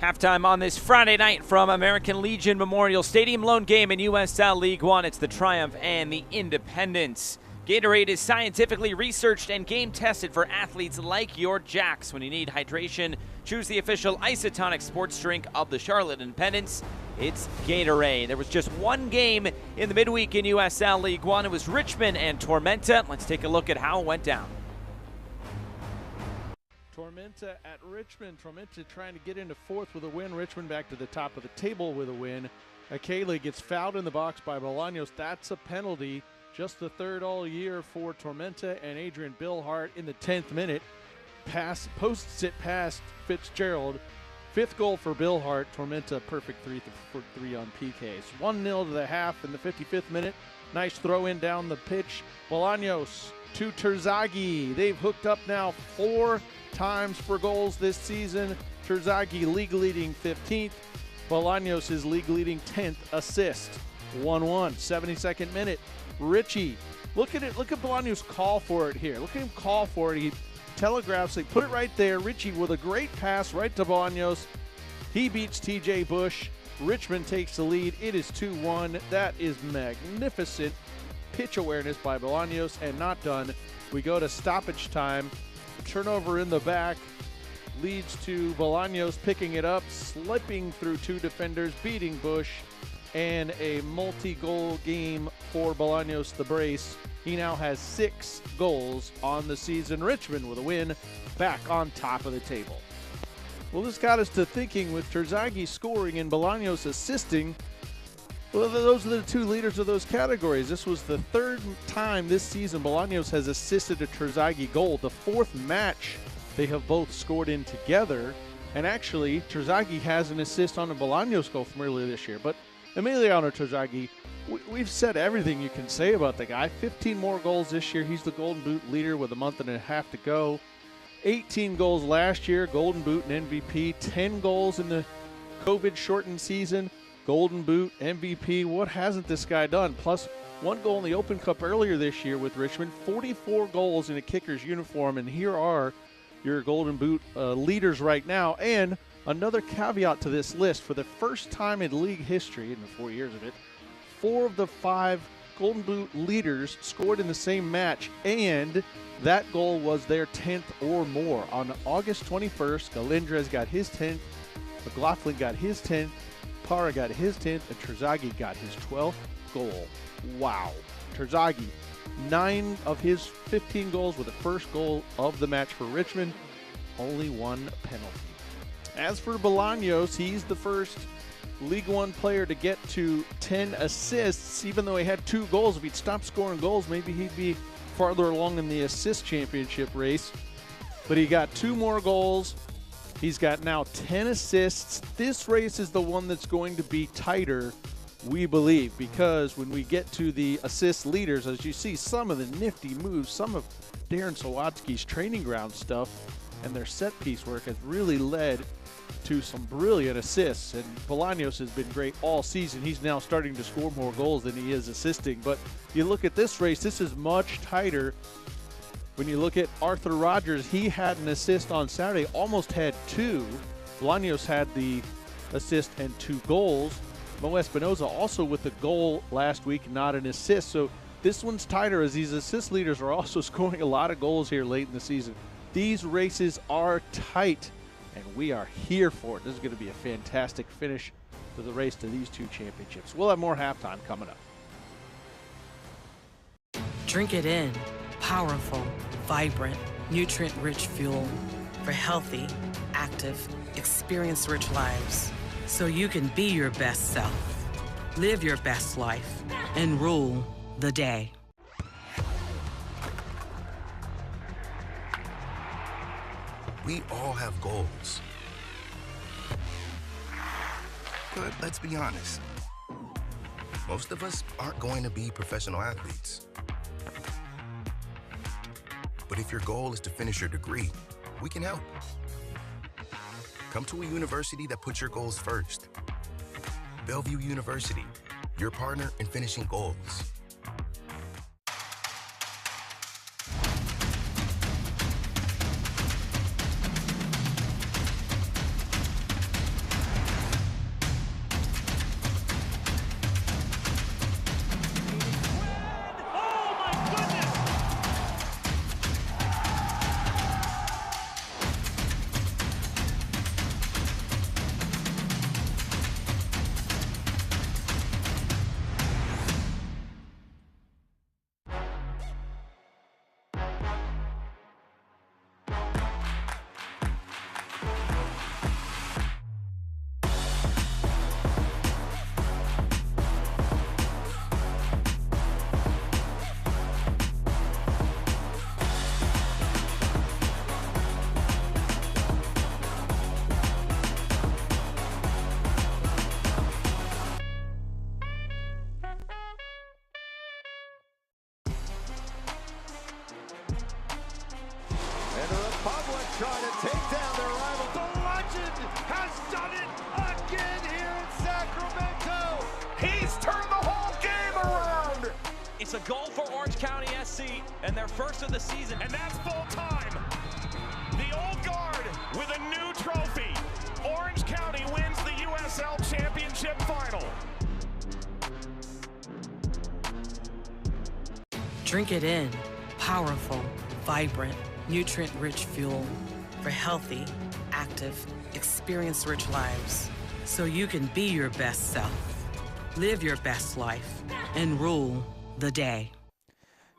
Halftime on this Friday night from American Legion Memorial Stadium. Lone game in USL League One. It's the Triumph and the Independents Gatorade is scientifically researched and game tested for athletes like your Jacks. When you need hydration, choose the official isotonic sports drink of the Charlotte Independents. It's Gatorade. There was just one game in the midweek in USL League One. It was Richmond and Tormenta. Let's take a look at how it went down. Tormenta at Richmond. Tormenta trying to get into fourth with a win. Richmond back to the top of the table with a win. Akele gets fouled in the box by Bolaños. That's a penalty. Just the third all year for Tormenta, and Adrian Billhart in the 10th minute posts it past Fitzgerald. Fifth goal for Billhart. Tormenta perfect 3 on PKs. 1-0 to the half in the 55th minute. Nice throw in down the pitch. Bolaños to Terzaghi. They've hooked up now 4 times for goals this season. Terzaghi league leading 15th. Bolaños is league leading 10th assist. 1-1, 72nd minute. Richie, look at it. Look at Bolaños call for it here. Look at him call for it. He telegraphs it, put it right there. Richie with a great pass right to Bolaños. He beats TJ Bush. Richmond takes the lead. It is 2-1. That is magnificent pitch awareness by Bolaños, and not done. We go to stoppage time. Turnover in the back leads to Bolaños picking it up, slipping through 2 defenders, beating Bush, and a multi-goal game for Bolaños the brace. He now has 6 goals on the season. Richmond with a win, back on top of the table. Well, this got us to thinking, with Terzaghi scoring and Bolaños assisting. Well, those are the 2 leaders of those categories. This was the 3rd time this season Bolaños has assisted a Terzaghi goal. The 4th match they have both scored in together. And actually, Terzaghi has an assist on a Bolaños goal from earlier this year. But Emiliano Terzaghi, we've said everything you can say about the guy. 15 more goals this year. He's the Golden Boot leader with a month and a half to go. 18 goals last year, Golden Boot and MVP. 10 goals in the COVID-shortened season, Golden Boot, MVP. What hasn't this guy done? Plus 1 goal in the Open Cup earlier this year with Richmond. 44 goals in a kicker's uniform, and here are your Golden Boot leaders right now. And another caveat to this list, for the first time in league history, in the 4 years of it, 4 of the 5 Golden Boot leaders scored in the same match, and that goal was their 10th or more. On August 21st, Galindres got his 10th, McLaughlin got his 10th, Parra got his 10th, and Terzaghi got his 12th goal. Wow. Terzaghi, 9 of his 15 goals were the first goal of the match for Richmond. Only 1 penalty. As for Bolaños, he's the first League One player to get to 10 assists, even though he had 2 goals. If he'd stopped scoring goals, maybe he'd be farther along in the assist championship race. But he got 2 more goals. He's got now 10 assists. This race is the one that's going to be tighter, we believe, because when we get to the assist leaders, as you see, some of the nifty moves, some of Darren Sawatzki's training ground stuff and their set piece work has really led to some brilliant assists, and Bolaños has been great all season. He's now starting to score more goals than he is assisting. But you look at this race, this is much tighter. When you look at Arthur Rogers, he had an assist on Saturday, almost had 2. Bolaños had the assist and 2 goals. Mo Espinoza also with the goal last week, not an assist. So this one's tighter, as these assist leaders are also scoring a lot of goals here late in the season. These races are tight, and we are here for it. This is going to be a fantastic finish to the race to these 2 championships. We'll have more halftime coming up. Drink it in. Powerful, vibrant, nutrient-rich fuel for healthy, active, experience-rich lives. So you can be your best self, live your best life, and rule the day. We all have goals. But let's be honest, most of us aren't going to be professional athletes. But if your goal is to finish your degree, we can help. Come to a university that puts your goals first. Bellevue University, your partner in finishing goals. goal for Orange County SC and their first of the season. And that's full time. The old guard with a new trophy. Orange County wins the USL Championship final. Drink it in. Powerful, vibrant, nutrient-rich fuel for healthy, active, experience-rich lives. So you can be your best self, live your best life, and rule the day.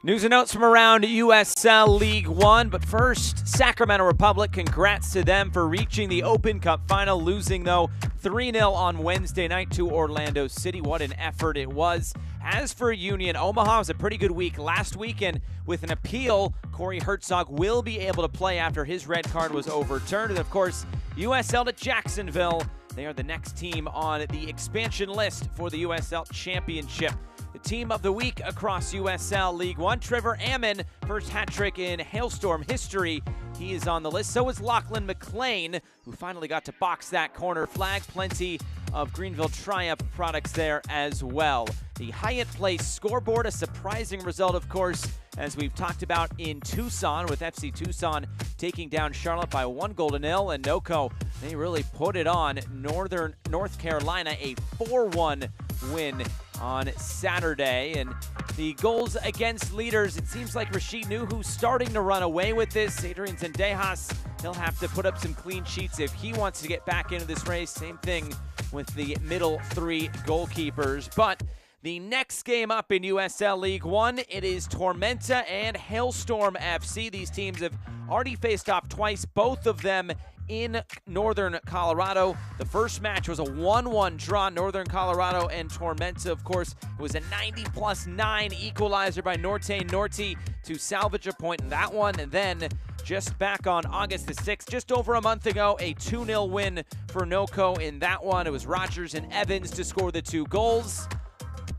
News and notes from around USL League One, but first, Sacramento Republic, congrats to them for reaching the Open Cup final, losing though 3-0 on Wednesday night to Orlando City. What an effort it was. As for Union, Omaha was a pretty good week last weekend with an appeal. Corey Herzog will be able to play after his red card was overturned. And of course, USL to Jacksonville. They are the next team on the expansion list for the USL Championship. The team of the week across USL League One, Trevor Ammon, first hat trick in Hailstorm history. He is on the list. So is Lachlan McLean, who finally got to box that corner flag. Plenty of Greenville Triumph products there as well. The Hyatt Place scoreboard, a surprising result, of course, as we've talked about in Tucson, with FC Tucson taking down Charlotte by 1-0. And NOCO, they really put it on Northern North Carolina, a 4-1 win on Saturday. And the goals against leaders, it seems like Rashid Nuhu's starting to run away with this. Adrian Zendejas, he'll have to put up some clean sheets if he wants to get back into this race. Same thing with the middle three goalkeepers. But the next game up in USL League One, it is Tormenta and Hailstorm FC. These teams have already faced off twice, both of them in Northern Colorado. The first match was a 1-1 draw, Northern Colorado and Tormenta. Of course, it was a 90+9 equalizer by Norte Norte to salvage a point in that one. And then just back on August the 6th, just over a month ago, a 2-0 win for NOCO in that one. It was Rogers and Evans to score the 2 goals.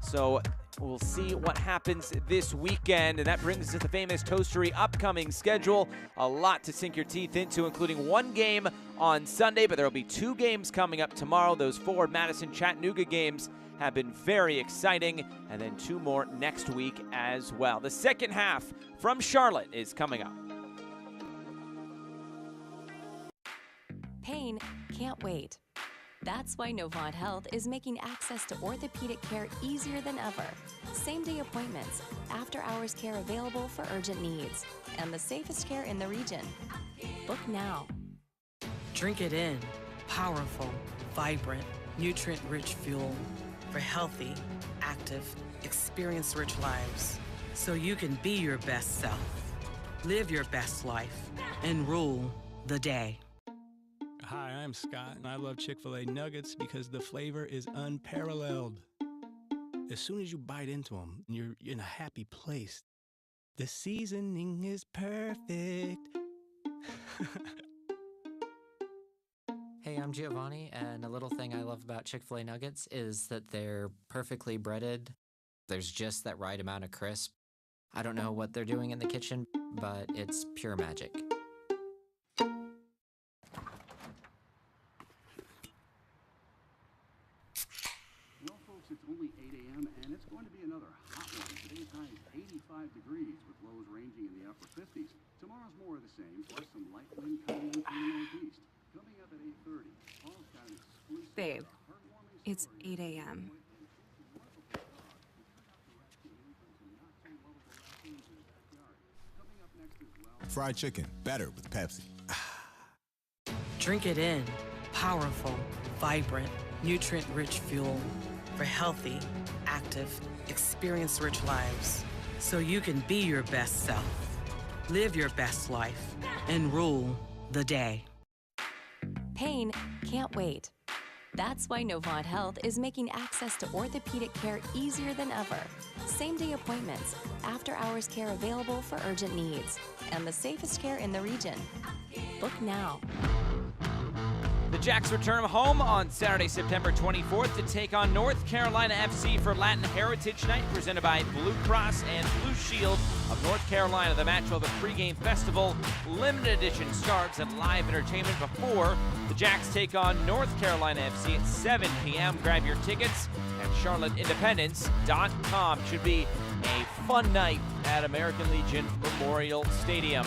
So we'll see what happens this weekend, and that brings us to the famous Toastery upcoming schedule. A lot to sink your teeth into, including 1 game on Sunday, but there will be 2 games coming up tomorrow. Those 4 Madison-Chattanooga games have been very exciting, and then 2 more next week as well. The second half from Charlotte is coming up. Pain can't wait. That's why Novant Health is making access to orthopedic care easier than ever. Same-day appointments, after-hours care available for urgent needs, and the safest care in the region. Book now. Drink it in. Powerful, vibrant, nutrient-rich fuel for healthy, active, experience-rich lives. So you can be your best self, live your best life, and rule the day. Hi, I'm Scott, and I love Chick-fil-A nuggets because the flavor is unparalleled. As soon as you bite into them, you're in a happy place. The seasoning is perfect. Hey, I'm Giovanni, and a little thing I love about Chick-fil-A nuggets is that they're perfectly breaded. There's just that right amount of crisp. I don't know what they're doing in the kitchen, but it's pure magic. Well, folks, it's only 8 a.m. and it's going to be another hot one. Today's high is 85 degrees with lows ranging in the upper 50s. Tomorrow's more of the same, plus some light wind coming in from the northeast. Coming up at 8:30, Paul's got an exclusive Babe, heartwarming it's story. 8 a.m. Fried chicken, better with Pepsi. Drink it in. Powerful, vibrant, nutrient-rich fuel for healthy, active, experience-rich lives. So you can be your best self, live your best life, and rule the day. Pain can't wait. That's why Novant Health is making access to orthopedic care easier than ever. Same-day appointments, after-hours care available for urgent needs, and the safest care in the region. Book now. The Jacks return home on Saturday, September 24th to take on North Carolina FC for Latin Heritage Night, presented by Blue Cross and Blue Shield of North Carolina. The match will have a pregame festival, limited edition scarves, and live entertainment before the Jacks take on North Carolina FC at 7 p.m. Grab your tickets at charlotteindependence.com. Should be a fun night at American Legion Memorial Stadium.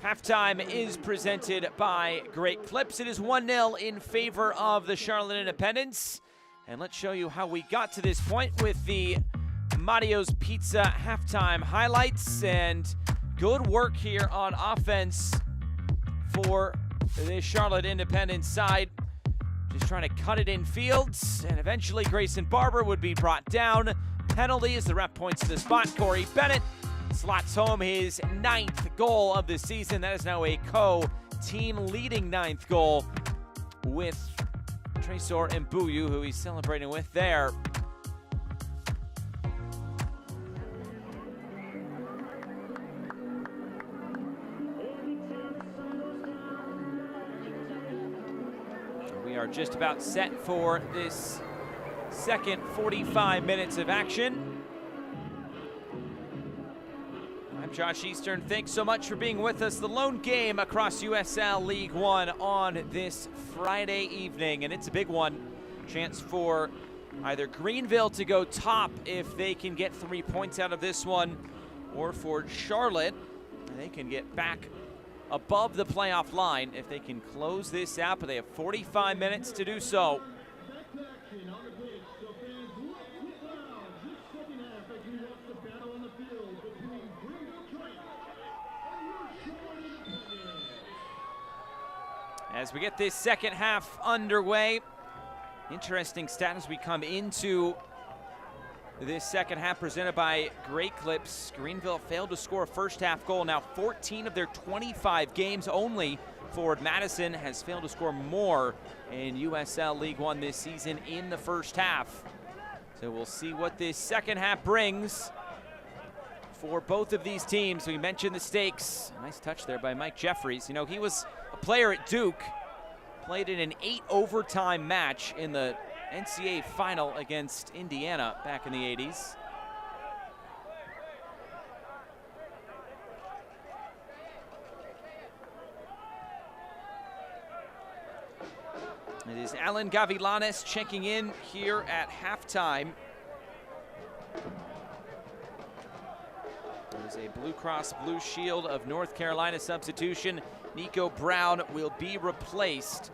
Halftime is presented by Great Clips. It is 1-0 in favor of the Charlotte Independents. And let's show you how we got to this point with the Mario's Pizza halftime highlights. And good work here on offense for the Charlotte Independents side. Just trying to cut it in fields, and eventually Grayson Barber would be brought down. Penalty as the ref points to the spot. Corey Bennett slots home his 9th goal of the season. That is now a co-team leading 9th goal with Tresor Mbuyu, who he's celebrating with there. We are just about set for this second 45 minutes of action. I'm Josh Eastern. Thanks so much for being with us. The lone game across USL League One on this Friday evening, and it's a big one. Chance for either Greenville to go top if they can get 3 points out of this one, or for Charlotte, they can get back above the playoff line if they can close this out, but they have 45 minutes to do so. As we get this second half underway, interesting stat as we come into this second half presented by Great Clips. Greenville failed to score a first half goal. Now 14 of their 25 games, only Forward Madison has failed to score more in USL League One this season in the first half. So we'll see what this second half brings for both of these teams. We mentioned the stakes. Nice touch there by Mike Jeffries. You know, he was a player at Duke, played in an 8 overtime match in the NCAA final against Indiana back in the 80s. It is Alan Gavilanes checking in here at halftime. There's a Blue Cross Blue Shield of North Carolina substitution. Nico Brown will be replaced.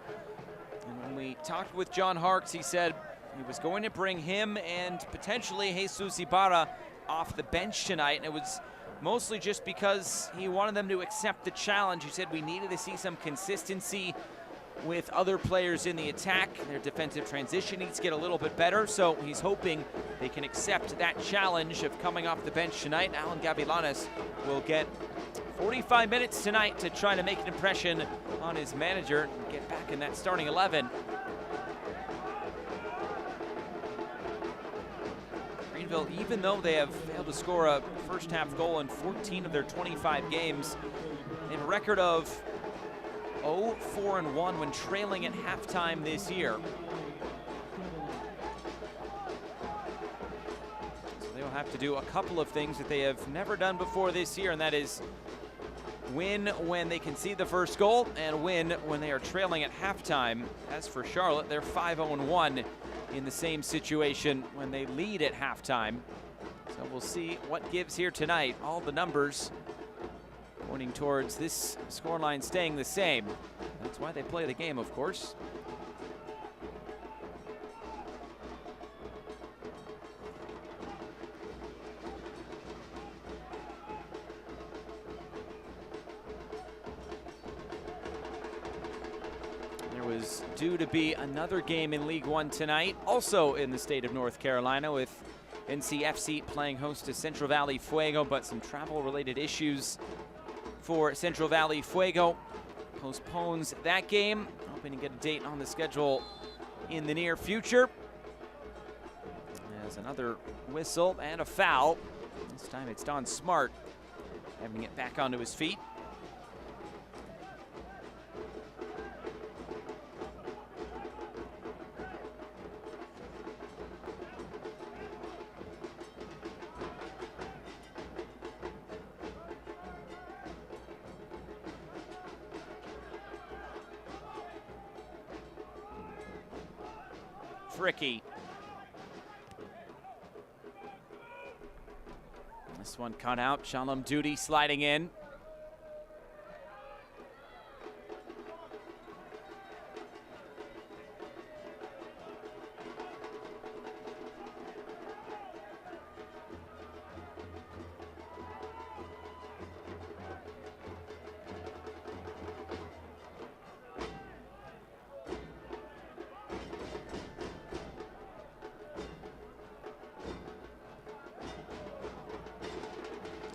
And when we talked with John Harkes, he said he was going to bring him and potentially Jesus Ibarra off the bench tonight. And it was mostly just because he wanted them to accept the challenge. He said we needed to see some consistency with other players in the attack. Their defensive transition needs to get a little bit better. So he's hoping they can accept that challenge of coming off the bench tonight. Alan Gavilanes will get 45 minutes tonight to try to make an impression on his manager and get back in that starting 11. Greenville, even though they have failed to score a first half goal in 14 of their 25 games, they have a record of 0-4-1 when trailing at halftime this year. So they will have to do a couple of things that they have never done before this year, and that is win when they concede the first goal and win when they are trailing at halftime. As for Charlotte, they're 5-0-1 in the same situation when they lead at halftime. So we'll see what gives here tonight. All the numbers pointing towards this scoreline staying the same. That's why they play the game, of course. There was due to be another game in League One tonight, also in the state of North Carolina, with NCFC playing host to Central Valley Fuego, but some travel-related issues for Central Valley Fuego postpones that game. Hoping to get a date on the schedule in the near future. There's another whistle and a foul. This time it's Don Smart having it back onto his feet. Fricky. This one cut out. Shalom Duty sliding in.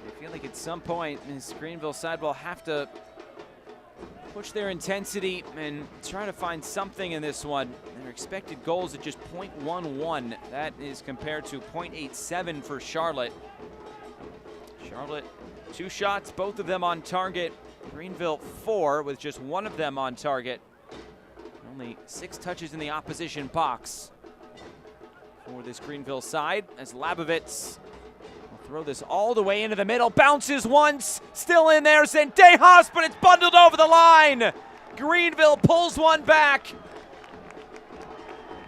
I feel like at some point this Greenville side will have to push their intensity and try to find something in this one. Their expected goals at just .11. That is compared to .87 for Charlotte. Charlotte, 2 shots, both of them on target. Greenville 4 with just 1 of them on target. Only 6 touches in the opposition box for this Greenville side as Labovitz throw this all the way into the middle. Bounces once, still in there, Zendejas, but it's bundled over the line. Greenville pulls one back.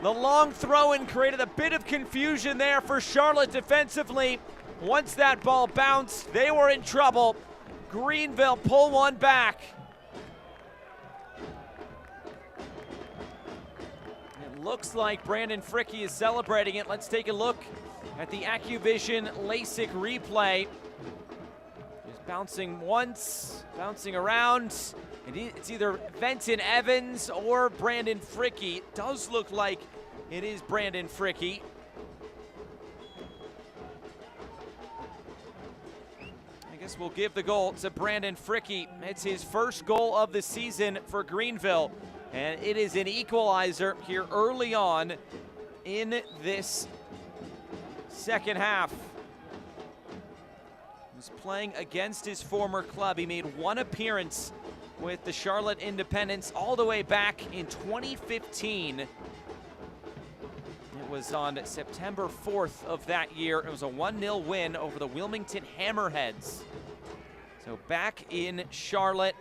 The long throw-in created a bit of confusion there for Charlotte defensively. Once that ball bounced, they were in trouble. Greenville pull one back. It looks like Brandon Fricke is celebrating it. Let's take a look at the AccuVision LASIK replay. Just bouncing once, bouncing around. It's either Venton Evans or Brandon Fricke. It does look like it is Brandon Fricke. I guess we'll give the goal to Brandon Fricke. It's his first goal of the season for Greenville, and it is an equalizer here early on in this second half. He was playing against his former club. He made 1 appearance with the Charlotte Independents all the way back in 2015. It was on September 4th of that year. It was a 1-0 win over the Wilmington Hammerheads. So back in Charlotte,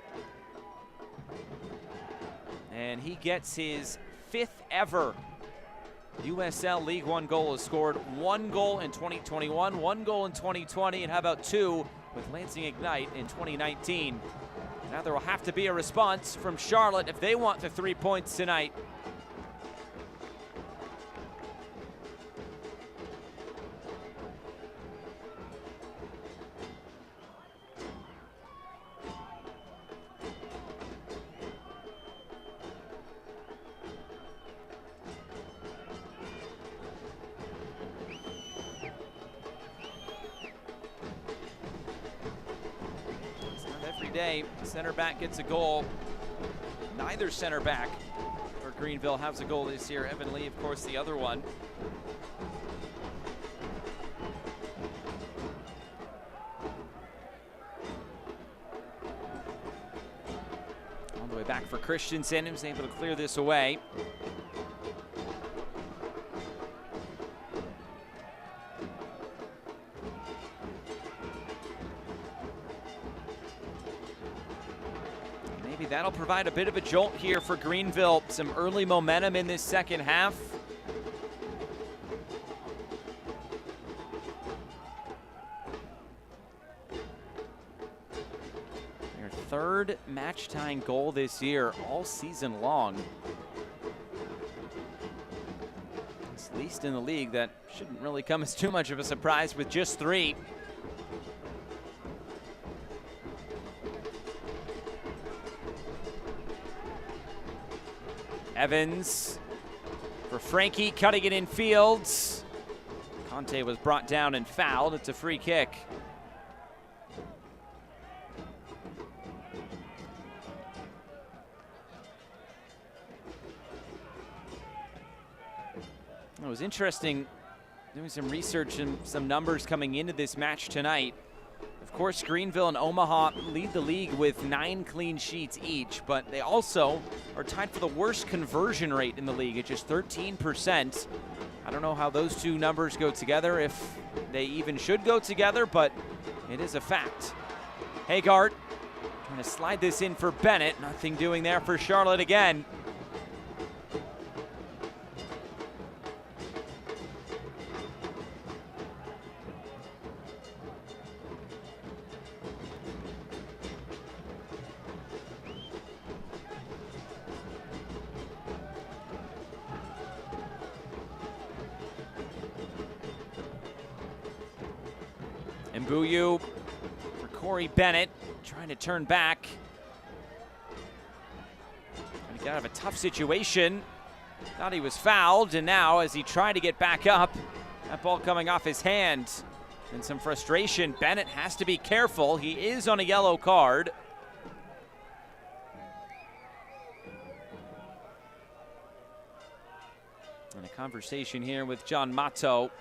and he gets his 5th ever USL League One goal. Has scored 1 goal in 2021, 1 goal in 2020, and how about 2 with Lansing Ignite in 2019. Now there will have to be a response from Charlotte if they want the 3 points tonight. Day, center back gets a goal. Neither center back for Greenville has a goal this year. Evan Lee, of course, the other one. All the way back for Christensen, who's able to clear this away. That'll provide a bit of a jolt here for Greenville. Some early momentum in this second half. Their 3rd match-tying goal this year, all season long. It's least in the league. That shouldn't really come as too much of a surprise with just 3. Evans for Frankie, cutting it in fields. Conte was brought down and fouled. It's a free kick. It was interesting doing some research and some numbers coming into this match tonight. Of course, Greenville and Omaha lead the league with 9 clean sheets each, but they also are tied for the worst conversion rate in the league at just 13%. I don't know how those 2 numbers go together, if they even should go together, but it is a fact. Hagart trying to slide this in for Bennett. Nothing doing there for Charlotte again. Mbuyu for Corey Bennett, trying to turn back. Trying to get out of a tough situation. Thought he was fouled, and now as he tried to get back up, that ball coming off his hand. And some frustration. Bennett has to be careful. He is on a yellow card. And a conversation here with John Mato.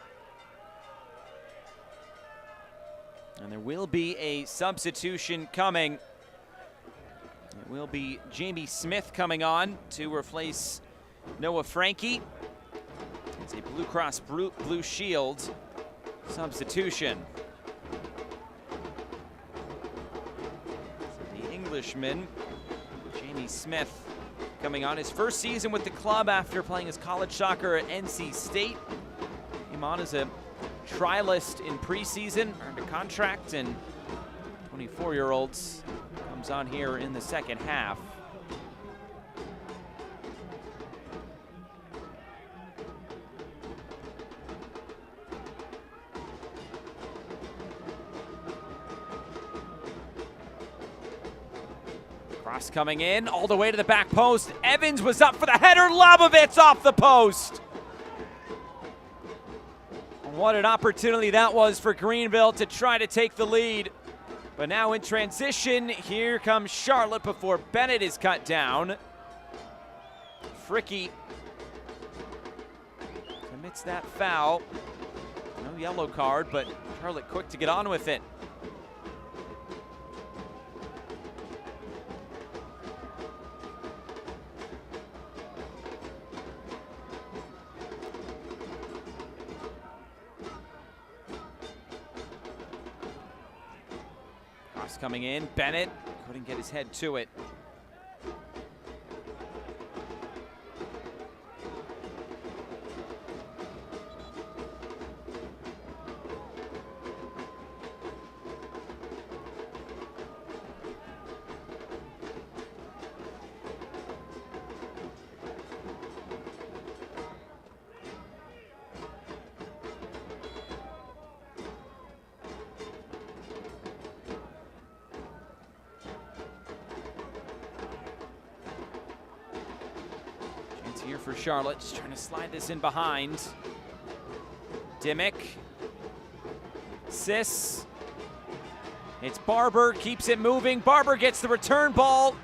And there will be a substitution coming. It will be Jamie Smith coming on to replace Noah Frankie. It's a Blue Cross Blue Shield substitution. So the Englishman, Jamie Smith, coming on his first season with the club after playing his college soccer at NC State. Came on as a trialist in preseason, earned a contract, and 24-year-olds comes on here in the second half. Cross coming in all the way to the back post. Evans was up for the header. Labovitz off the post. What an opportunity that was for Greenville to try to take the lead. But now in transition, here comes Charlotte before Bennett is cut down. Fricky commits that foul. No yellow card, but Charlotte quick to get on with it. Coming in, Bennett couldn't get his head to it. Here for Charlotte, just trying to slide this in behind. Dimmick. Sis. It's Barber, keeps it moving. Barber gets the return ball.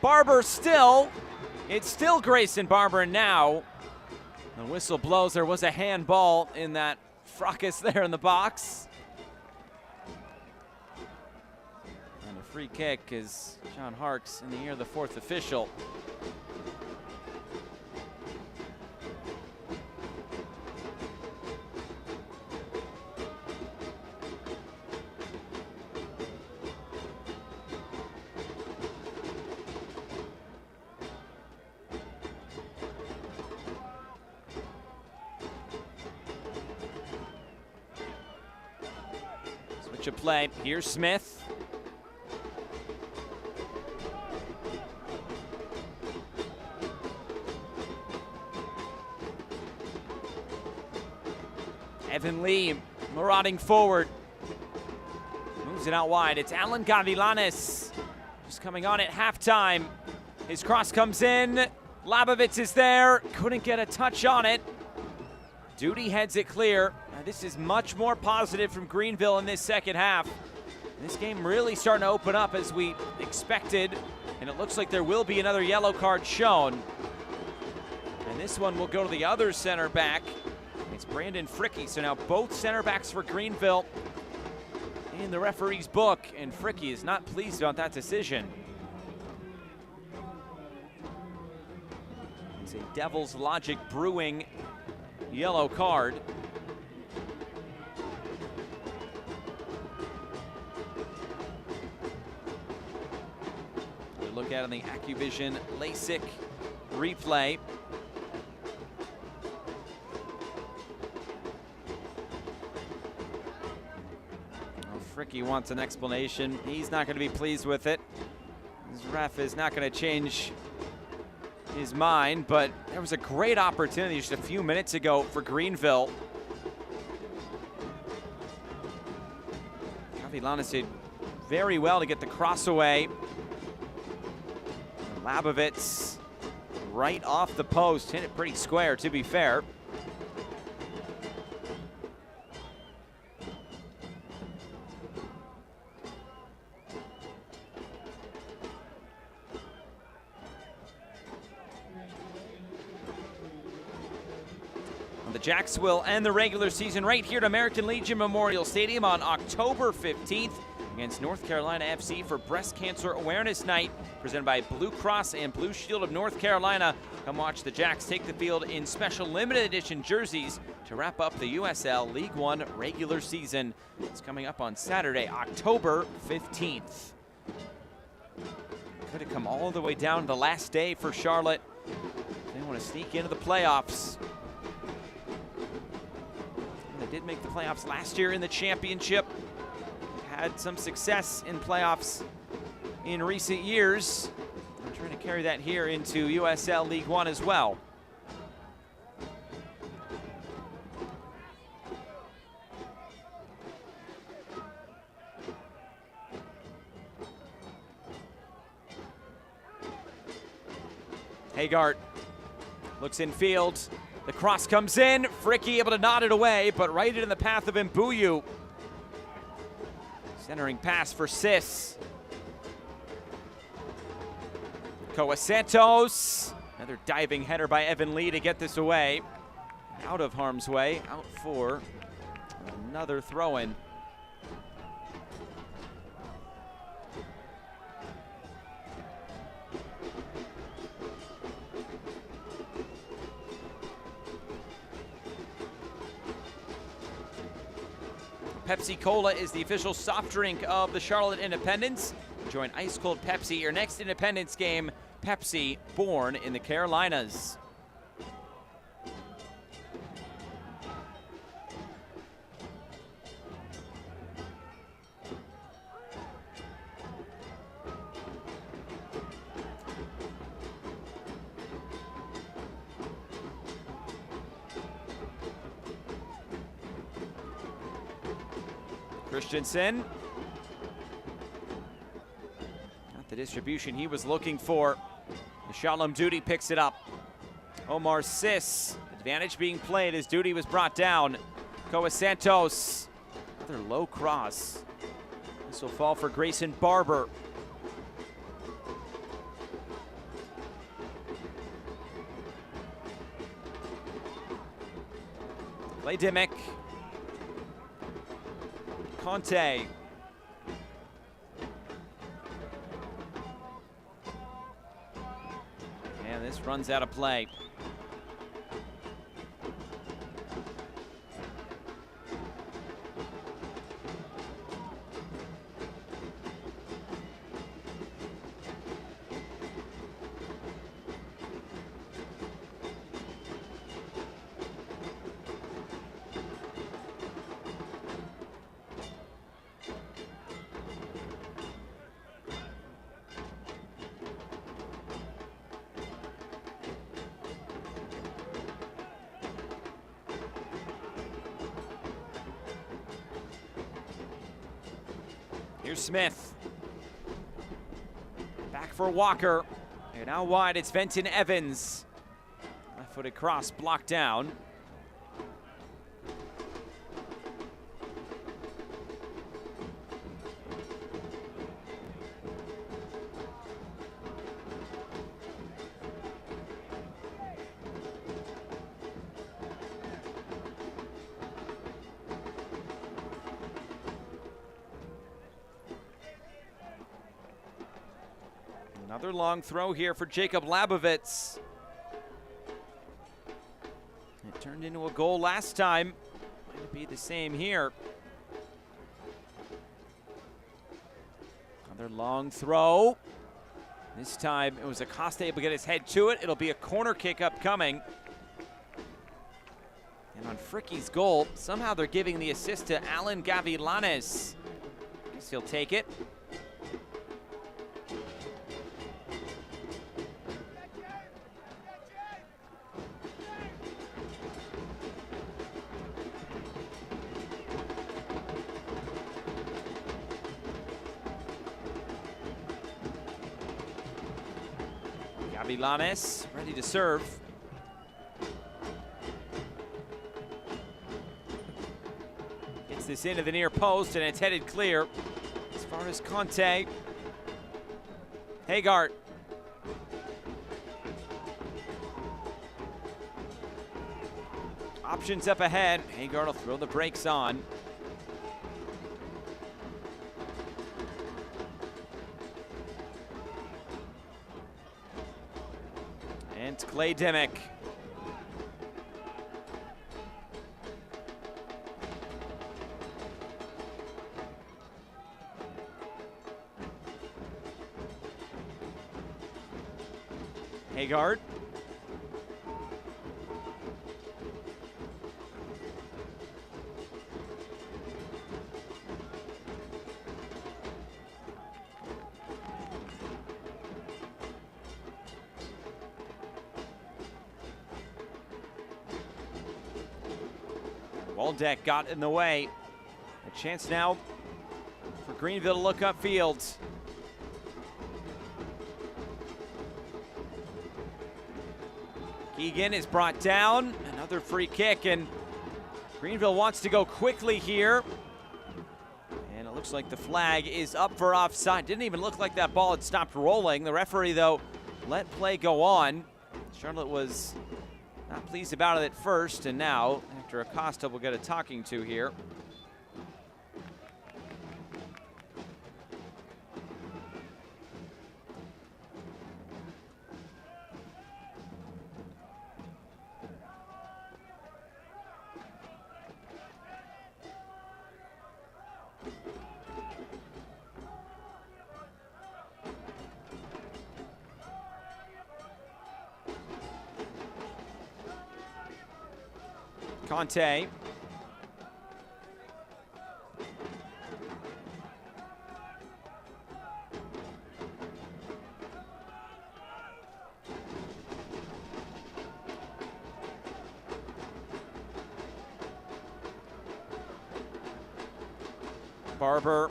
Barber still. It's still Grayson Barber now. The whistle blows. There was a handball in that fracas there in the box. And a free kick is John Harkes in the ear of the fourth official. Switch of play. Here's Smith. Evan Lee marauding forward. Moves it out wide. It's Alan Gavilanes just coming on at halftime. His cross comes in. Labovitz is there. Couldn't get a touch on it. Duty heads it clear. Now this is much more positive from Greenville in this second half. This game really starting to open up as we expected, and it looks like there will be another yellow card shown. And this one will go to the other center back. It's Brandon Fricky. So now both center backs for Greenville in the referee's book, and Fricky is not pleased about that decision. It's a Devil's Logic brewing yellow card. We look at it on the AccuVision LASIK replay. Fricky wants an explanation. He's not going to be pleased with it. This ref is not going to change his mind, but there was a great opportunity just a few minutes ago for Greenville. Gavilanes did very well to get the cross away. Labovitz right off the post, hit it pretty square, to be fair. The Jacks will end the regular season right here at American Legion Memorial Stadium on October 15th against North Carolina FC for Breast Cancer Awareness Night, presented by Blue Cross and Blue Shield of North Carolina. Come watch the Jacks take the field in special limited edition jerseys to wrap up the USL League One regular season. It's coming up on Saturday, October 15th. Could have come all the way down to the last day for Charlotte. They want to sneak into the playoffs. They did make the playoffs last year in the championship. Had some success in playoffs in recent years. They're trying to carry that here into USL League One as well. Hagart looks in field. The cross comes in. Fricky able to nod it away, but right in the path of Mbuyu. Centering pass for Sis. Koa Santos. Another diving header by Evan Lee to get this away. Out of harm's way. Out for another throw-in. Pepsi Cola is the official soft drink of the Charlotte Independents. Enjoy an ice-cold Pepsi. Your next Independence game, Pepsi, born in the Carolinas. Christensen. Not the distribution he was looking for. The Shalom Duty picks it up. Omar Sis. Advantage being played as Duty was brought down. Koa Santos. Another low cross. This will fall for Grayson Barber. Play Dimmick. Conte. And this runs out of play. Here's Smith. Back for Walker. And now wide, it's Venton Evans. Left-footed cross blocked down. Another long throw here for Jacob Labovitz. It turned into a goal last time. Might be the same here. Another long throw. This time it was Acosta able to get his head to it. It'll be a corner kick upcoming. And on Fricky's goal, somehow they're giving the assist to Alan Gavilanes. Guess he'll take it. Gavilanes ready to serve. Gets this into the near post, and it's headed clear. As far as Conte. Hagart. Options up ahead. Hagart will throw the brakes on. And it's Clay Dimmick. Hagart. Waldeck got in the way. A chance now for Greenville to look upfield. Keegan is brought down. Another free kick, and Greenville wants to go quickly here. And it looks like the flag is up for offside. Didn't even look like that ball had stopped rolling. The referee, though, let play go on. Charlotte was not pleased about it at first, and now, after Acosta, we'll get a talking to here. Conte. Barber.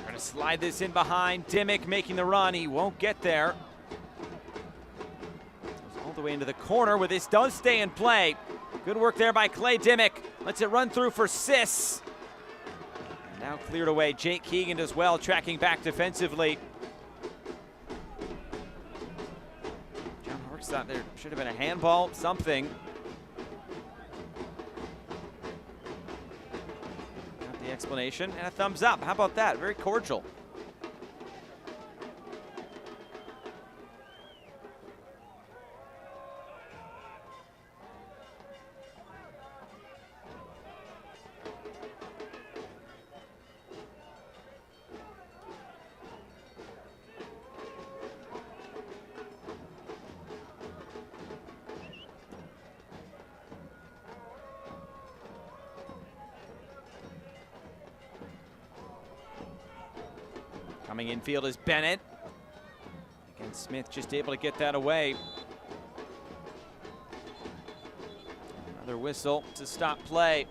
Trying to slide this in behind. Dimmick making the run. He won't get there. The way into the corner where this does stay in play. Good work there by Clay Dimmick. Lets it run through for Sis. Now cleared away. Jake Keegan does well, tracking back defensively. John Horks thought there should have been a handball, something. Got the explanation and a thumbs up. How about that? Very cordial. Coming infield is Bennett. Again, Smith just able to get that away. Another whistle to stop play.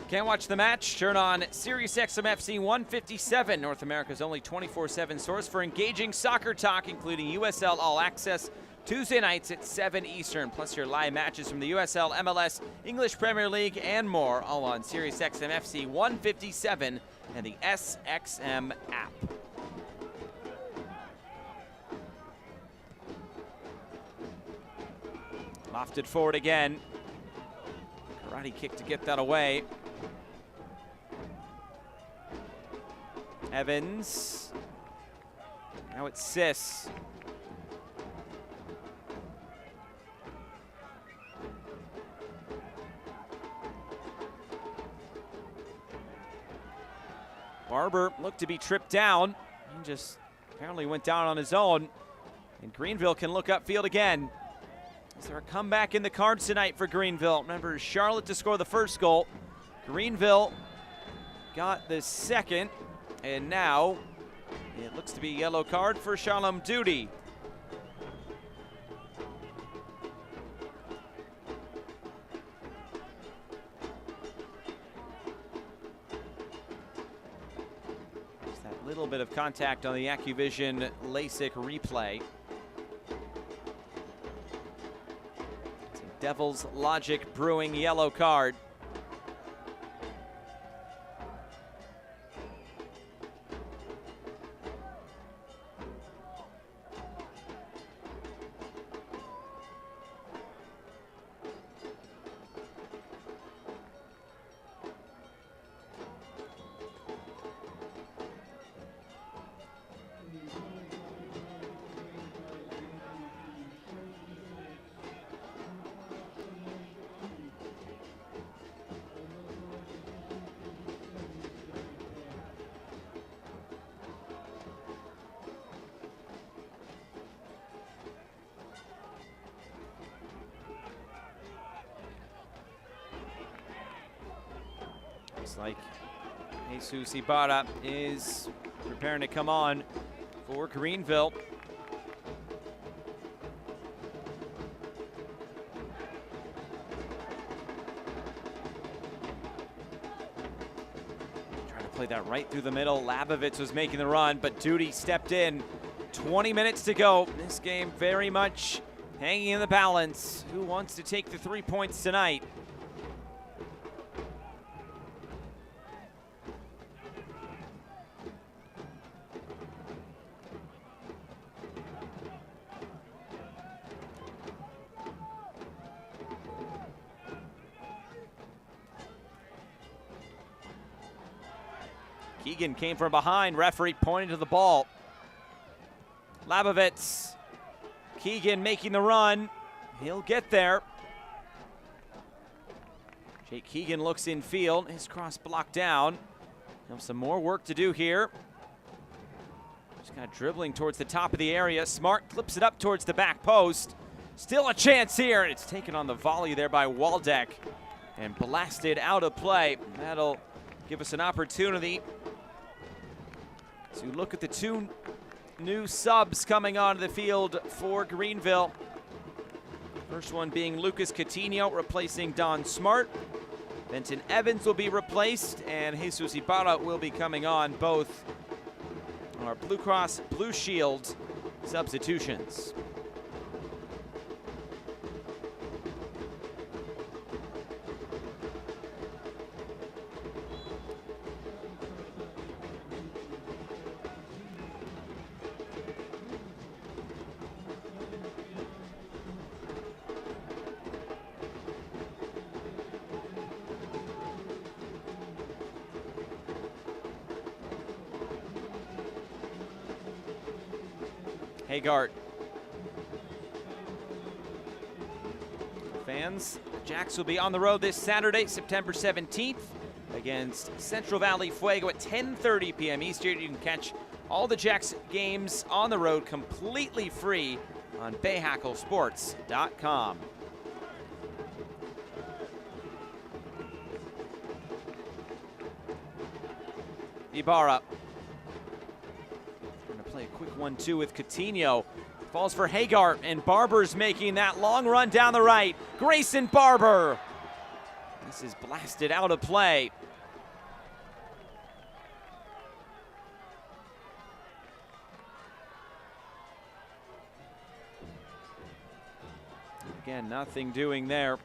Can't watch the match? Turn on Sirius XM FC 157, North America's only 24/7 source for engaging soccer talk, including USL All Access, Tuesday nights at 7 Eastern, plus your live matches from the USL, MLS, English Premier League, and more, all on Sirius XM FC 157 and the SXM app. Lofted forward again. Karate kick to get that away. Evans. Now it's Sis. Barber looked to be tripped down. He just apparently went down on his own. And Greenville can look upfield again. Is there a comeback in the cards tonight for Greenville? Remember, Charlotte to score the first goal. Greenville got the second. And now it looks to be a yellow card for Shalom Duty. little bit of contact on the AccuVision LASIK replay. It's a Devil's Logic Brewing yellow card. Looks like Jesus Ibarra is preparing to come on for Greenville. Trying to play that right through the middle. Labovitz was making the run, but Duty stepped in. 20 minutes to go. This game very much hanging in the balance. Who wants to take the 3 points tonight? Keegan came from behind. Referee pointed to the ball. Labovitz. Keegan making the run. He'll get there. Jake Keegan looks in field. His cross blocked down. Have some more work to do here. Just kind of dribbling towards the top of the area. Smart clips it up towards the back post. Still a chance here. It's taken on the volley there by Waldeck and blasted out of play. That'll give us an opportunity to look at the two new subs coming onto the field for Greenville. First one being Lucas Coutinho replacing Don Smart. Benton Evans will be replaced, and Jesus Ibarra will be coming on. Both are Blue Cross Blue Shield substitutions. Hagart. Fans, Jacks will be on the road this Saturday, September 17th, against Central Valley Fuego at 10:30 p.m. Eastern. You can catch all the Jacks games on the road completely free on BayHackleSports.com. Ibarra. Play a quick 1-2 with Coutinho. Falls for Hagart, and Barber's making that long run down the right. Grayson Barber. This is blasted out of play. Again, nothing doing there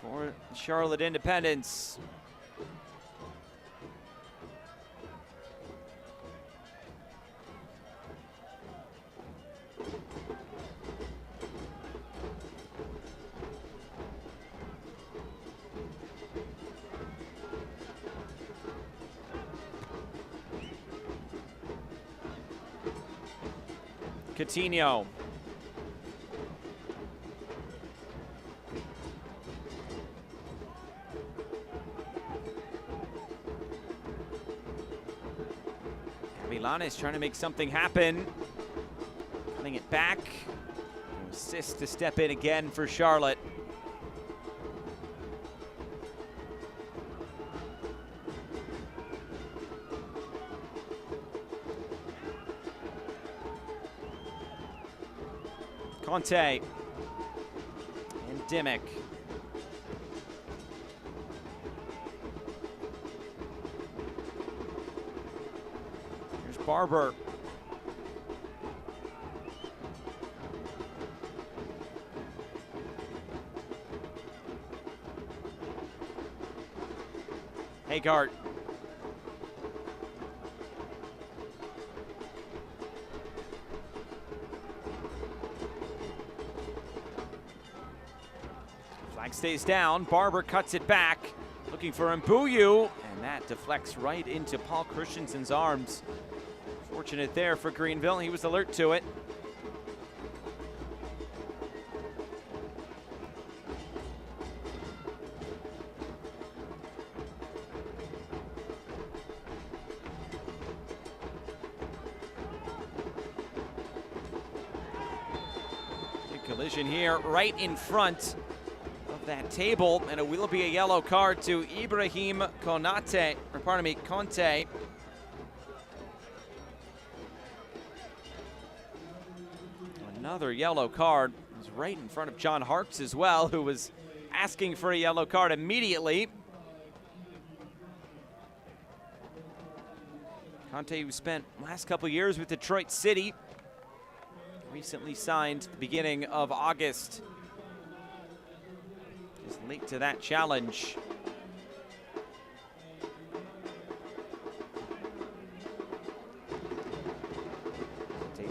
for Charlotte Independence. Coutinho. Milán is trying to make something happen. Cutting it back. Assist to step in again for Charlotte. Conte and Dimmick. Here's Barber. Hagart. Flag stays down. Barber cuts it back. Looking for Mbuyu. And that deflects right into Paul Christensen's arms. Fortunate there for Greenville. He was alert to it. Collision here right in front of that table, and it will be a yellow card to Ibrahim Konate, or pardon me, Conte. Another yellow card. It was right in front of John Harkes as well, who was asking for a yellow card immediately. Conte, who spent last couple years with Detroit City, recently signed at the beginning of August. Is linked to that challenge.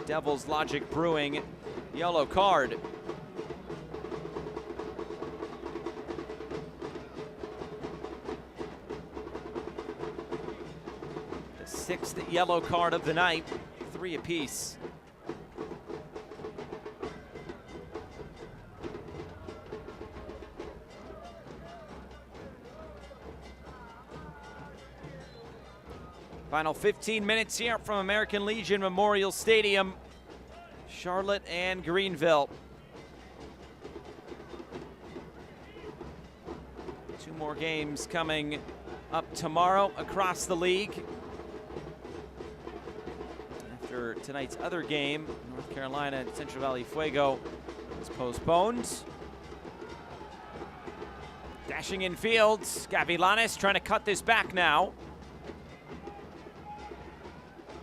Devils Logic Brewing, yellow card. The 6th yellow card of the night, 3 apiece. Final 15 minutes here from American Legion Memorial Stadium. Charlotte and Greenville. 2 more games coming up tomorrow across the league. After tonight's other game, North Carolina and Central Valley Fuego is postponed. Dashing in field, Gavilanes trying to cut this back now.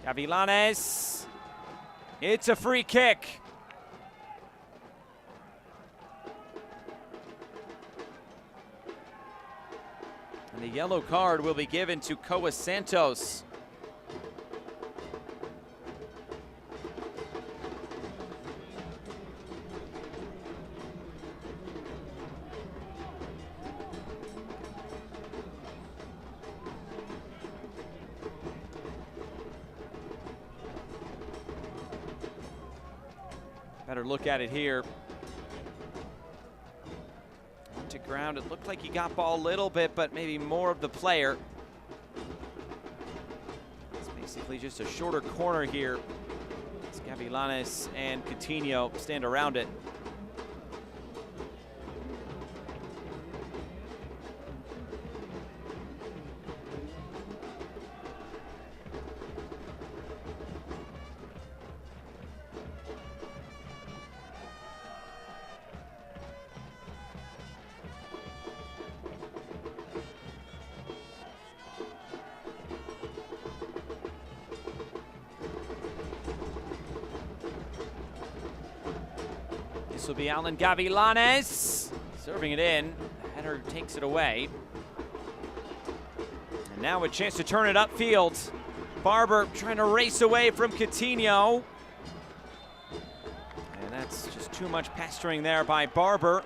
Gavilanes, it's a free kick. And the yellow card will be given to Koa Santos. Better look at it here. To ground, it looked like he got ball a little bit, but maybe more of the player. It's basically just a shorter corner here. It's Gavilanes and Coutinho stand around it. This will be Alan Gavilanes serving it in. The header takes it away. And now a chance to turn it upfield. Barber trying to race away from Coutinho. And that's just too much pestering there by Barber.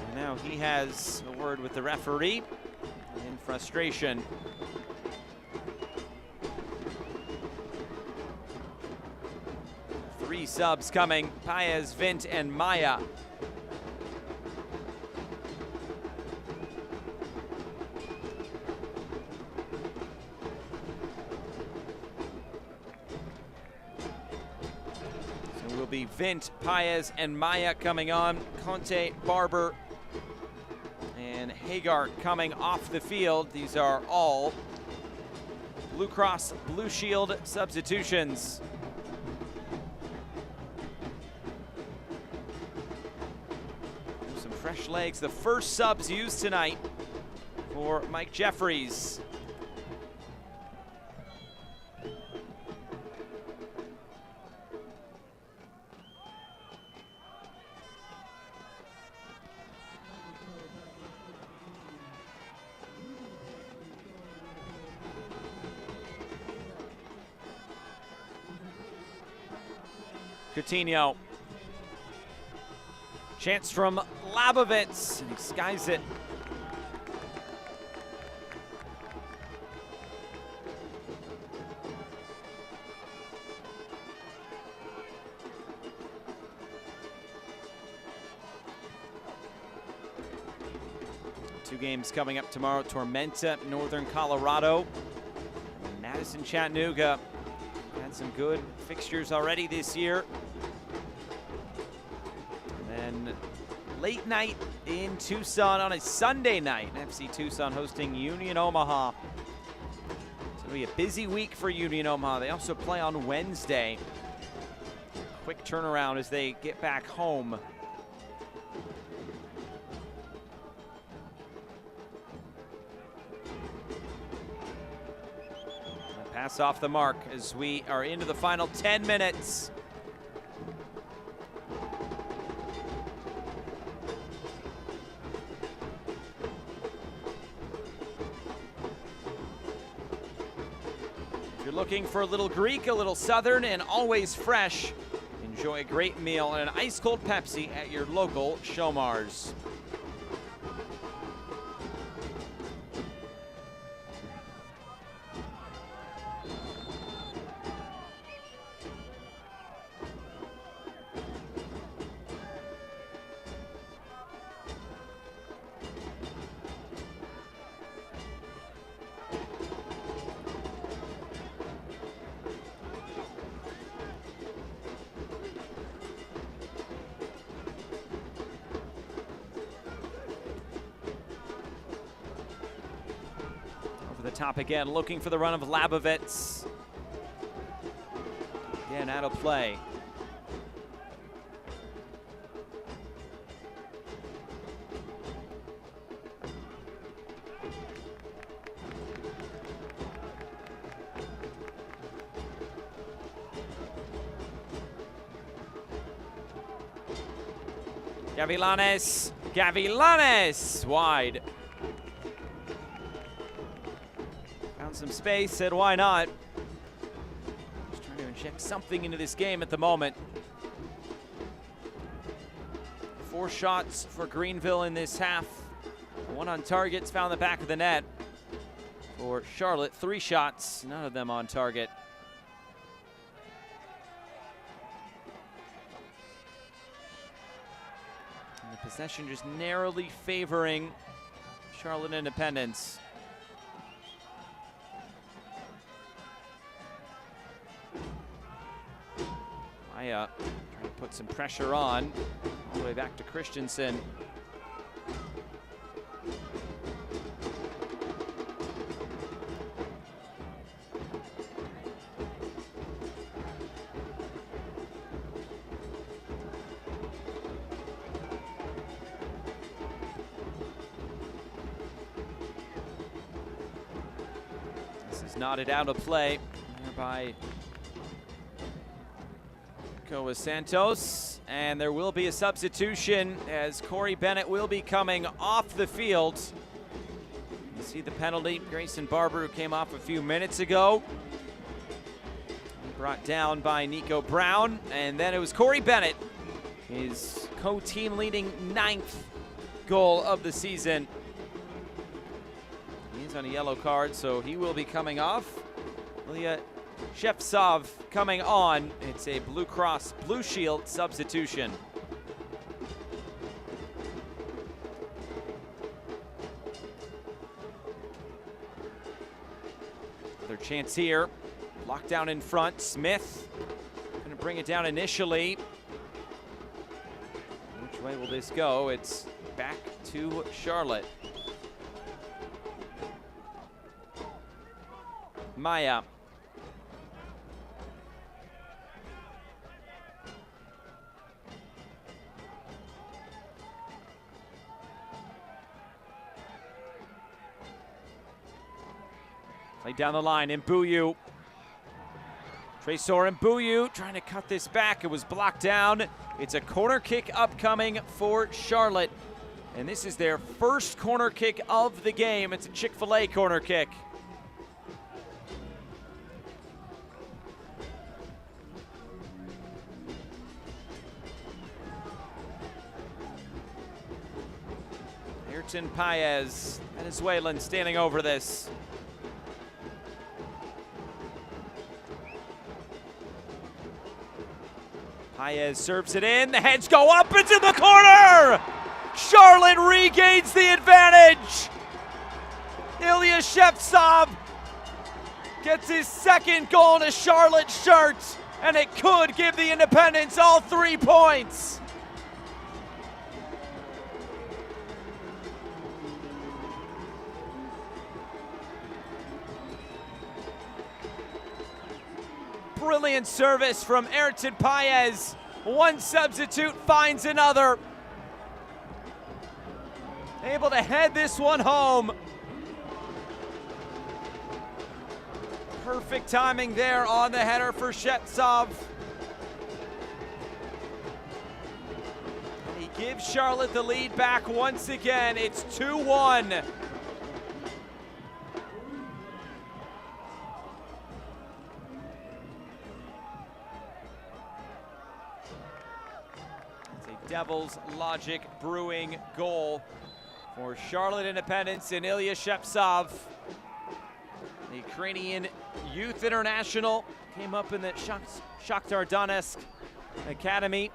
And now he has a word with the referee in frustration. Three subs coming, Paez, Vint, and Maya. So it will be Vint, Paez, and Maya coming on. Conte, Barber, and Hagart coming off the field. These are all Blue Cross Blue Shield substitutions. Fresh legs, the first subs used tonight for Mike Jeffries. Coutinho. Chance from Labovitz, and he skies it. Two games coming up tomorrow: Tormenta, Northern Colorado, and Madison, Chattanooga. Had some good fixtures already this year. And then late night in Tucson on a Sunday night. FC Tucson hosting Union Omaha. It's going to be a busy week for Union Omaha. They also play on Wednesday. Quick turnaround as they get back home. Pass off the mark as we are into the final 10 minutes. If you're looking for a little Greek, a little Southern, and always fresh, enjoy a great meal and an ice-cold Pepsi at your local Shomars. The top again, looking for the run of Labovitz. Again, out of play. Gavilanes, wide. Found some space, said why not. Just trying to inject something into this game at the moment. 4 shots for Greenville in this half. 1 on targets, found the back of the net. For Charlotte, 3 shots, none of them on target. And the possession just narrowly favoring Charlotte Independence. Maya trying to put some pressure on, all the way back to Christensen. This is knotted out of play there by Coa Santos, and there will be a substitution as Corey Bennett will be coming off the field. You see the penalty, Grayson Barber, who came off a few minutes ago. Brought down by Nico Brown, and then it was Corey Bennett, his co-team leading 9th goal of the season. He's on a yellow card, so he will be coming off. Ilya Shevtsov coming on. It's a Blue Cross Blue Shield substitution. Another chance here. Locked down in front. Smith going to bring it down initially. Which way will this go? It's back to Charlotte. Maya. Play down the line, Mbuyu. Tresor Mbuyu trying to cut this back. It was blocked down. It's a corner kick upcoming for Charlotte. And this is their first corner kick of the game. It's a Chick-fil-A corner kick. Ayrton Paez, Venezuelan, standing over this. Paez serves it in, the heads go up, it's in the corner! Charlotte regains the advantage! Ilya Shevtsov gets his second goal in a Charlotte shirt, and it could give the Independents all 3 points. Brilliant service from Ayrton Paez. One substitute finds another. Able to head this one home. Perfect timing there on the header for Shevtsov. And he gives Charlotte the lead back once again. It's 2-1. Devil's Logic Brewing goal for Charlotte Independents and Ilya Shevtsov. The Ukrainian Youth International came up in the Shakhtar Donetsk Academy.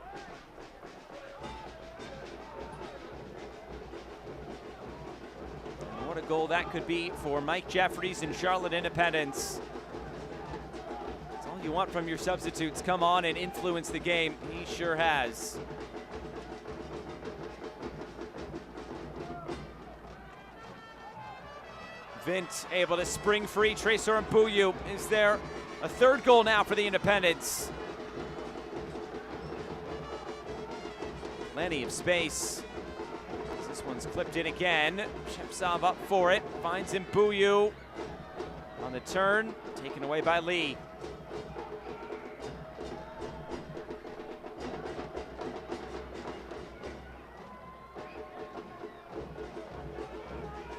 And what a goal that could be for Mike Jeffries and Charlotte Independents. That's all you want from your substitutes. Come on and influence the game. He sure has. Vint able to spring free. Tresor Mbuyu. Is there a third goal now for the Independents? Plenty of space. This one's clipped in again. Shevtsov up for it. Finds Mbuyu on the turn. Taken away by Lee.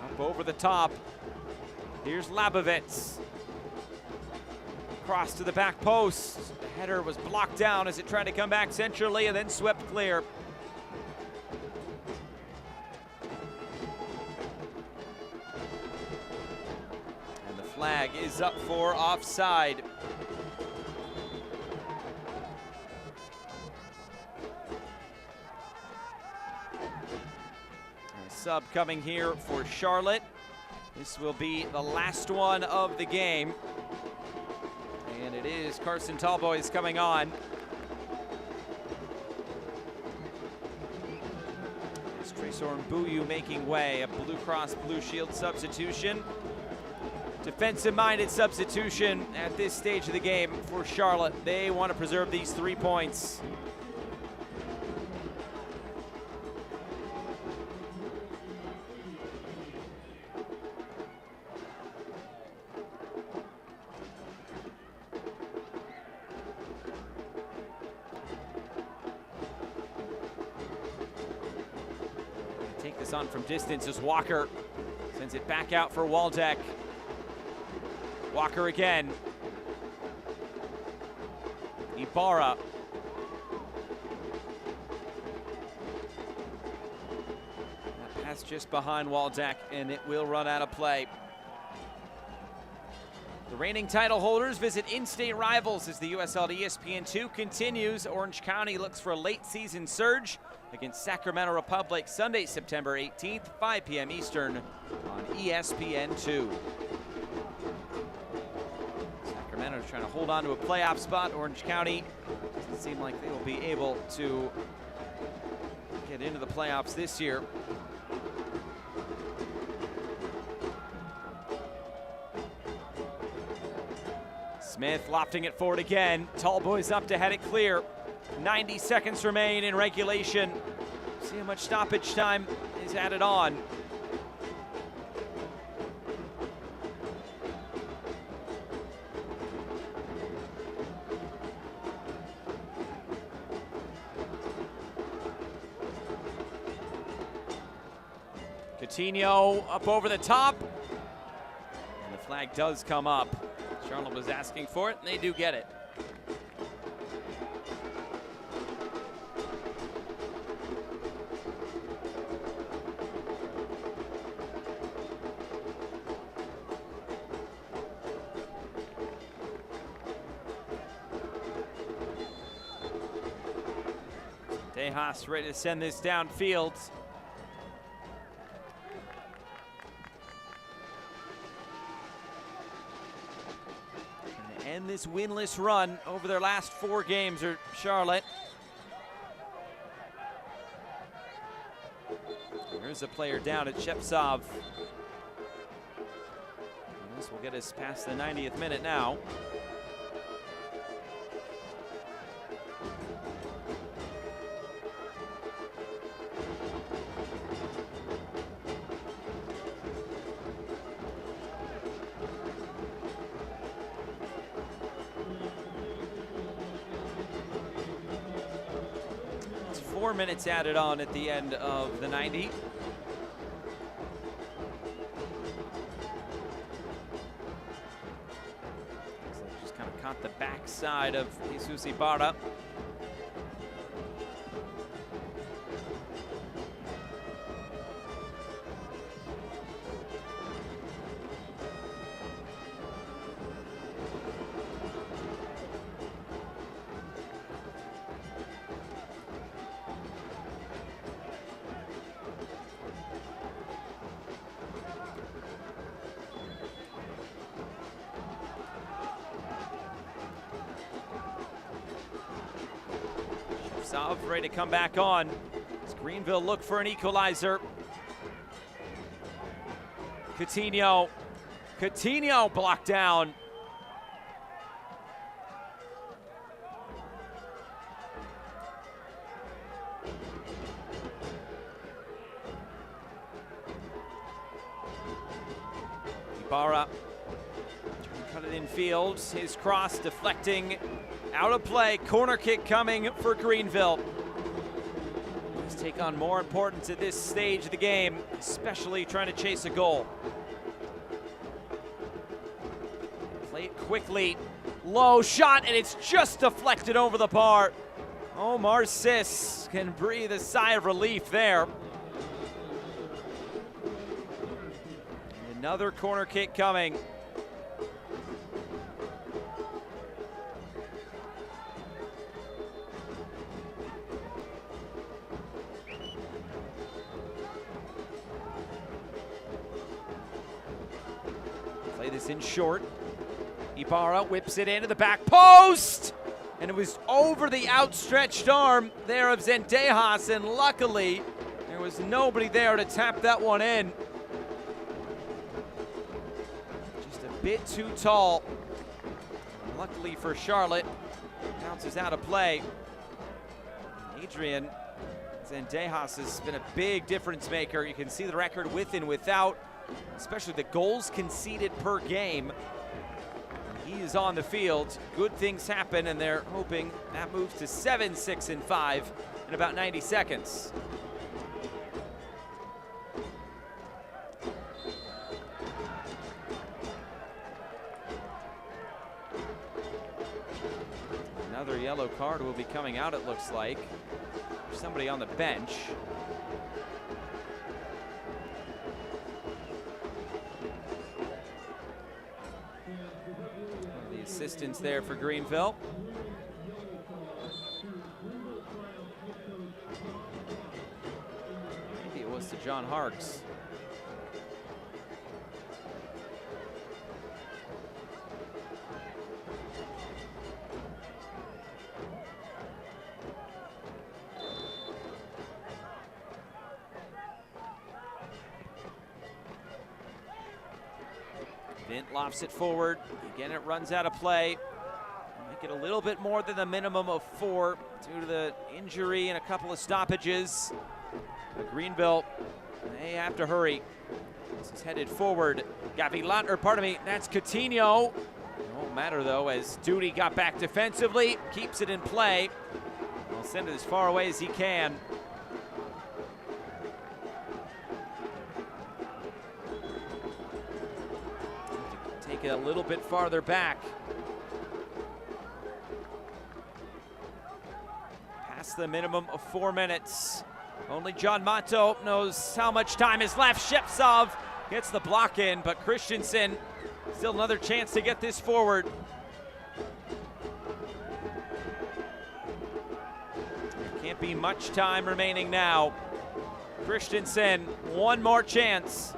Up over the top. Here's Labovitz. Cross to the back post. The header was blocked down as it tried to come back centrally and then swept clear. And the flag is up for offside. A sub coming here for Charlotte. This will be the last one of the game. And it is Carson Tallboys coming on. It's Tresor Mbuyu making way. A Blue Cross Blue Shield substitution. Defensive-minded substitution at this stage of the game for Charlotte. They want to preserve these 3 points. Take this on from distance as Walker sends it back out for Waldeck. Walker again. Ibarra. That pass just behind Waldeck, and it will run out of play. The reigning title holders visit in-state rivals as the USL ESPN2 continues. Orange County looks for a late season surge against Sacramento Republic Sunday, September 18th, 5 p.m. Eastern on ESPN2. Sacramento is trying to hold on to a playoff spot. Orange County doesn't seem like they will be able to get into the playoffs this year. Smith lofting it forward again. Tallboys up to head it clear. 90 seconds remain in regulation. See how much stoppage time is added on. Coutinho up over the top. And the flag does come up. Charlotte was asking for it, and they do get it. DeHaas ready to send this downfield. Trying to end this winless run over their last 4 games, or Charlotte. Here's a player down at Shepsov. This will get us past the 90th minute now. It's 4 minutes added on at the end of the 90. Caught the backside of Jesus Ibarra. Ready to come back on. As Greenville look for an equalizer. Coutinho blocked down. Ibarra trying to cut it in field. His cross deflecting out of play. Corner kick coming for Greenville. Let's take on more importance at this stage of the game, especially trying to chase a goal. Play it quickly. Low shot, and it's just deflected over the bar. Omar Sis can breathe a sigh of relief there. And another corner kick coming. Play this in short. Ibarra whips it into the back post, and it was over the outstretched arm there of Zendejas, and luckily there was nobody there to tap that one in. Just a bit too tall. Luckily for Charlotte, bounces out of play. Adrian Zendejas has been a big difference maker. You can see the record with and without, especially the goals conceded per game. He is on the field. Good things happen, and they're hoping that moves to 7, 6, and 5 in about 90 seconds. Another yellow card will be coming out, it looks like. There's somebody on the bench. Assistance there for Greenville. Maybe it was to John Harkes. Vint lofts it forward. Again, it runs out of play. Make it a little bit more than the minimum of 4 due to the injury and a couple of stoppages. But Greenville, they have to hurry. This is headed forward. Gavilan, or pardon me, that's Coutinho. It won't matter though, as Duty got back defensively, keeps it in play. He'll send it as far away as he can. Take it a little bit farther back. Past the minimum of 4 minutes. Only John Mato knows how much time is left. Shepsov gets the block in, but Christensen still another chance to get this forward. Can't Can't be much time remaining now. Christensen, one more chance.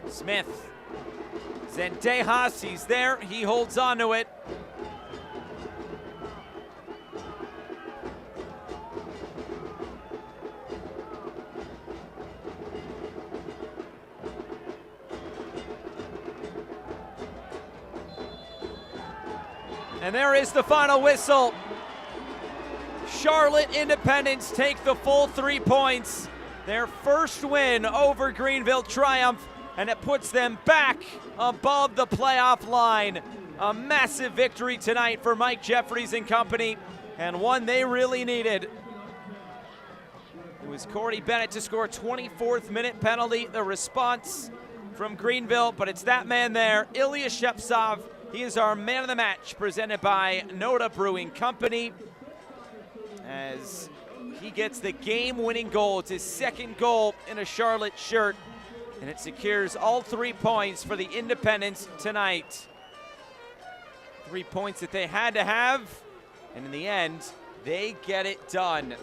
Smith. Zendejas, he's there. He holds on to it. And there is the final whistle. Charlotte Independence take the full 3 points. Their first win over Greenville Triumph, and it puts them back above the playoff line. A massive victory tonight for Mike Jeffries and company, and one they really needed. It was Corey Bennett to score a 24th minute penalty, the response from Greenville, but it's that man there, Ilya Shepsov. He is our man of the match, presented by Noda Brewing Company, as he gets the game-winning goal. It's his second goal in a Charlotte shirt, and it secures all 3 points for the Independents tonight. 3 points that they had to have, and in the end, they get it done.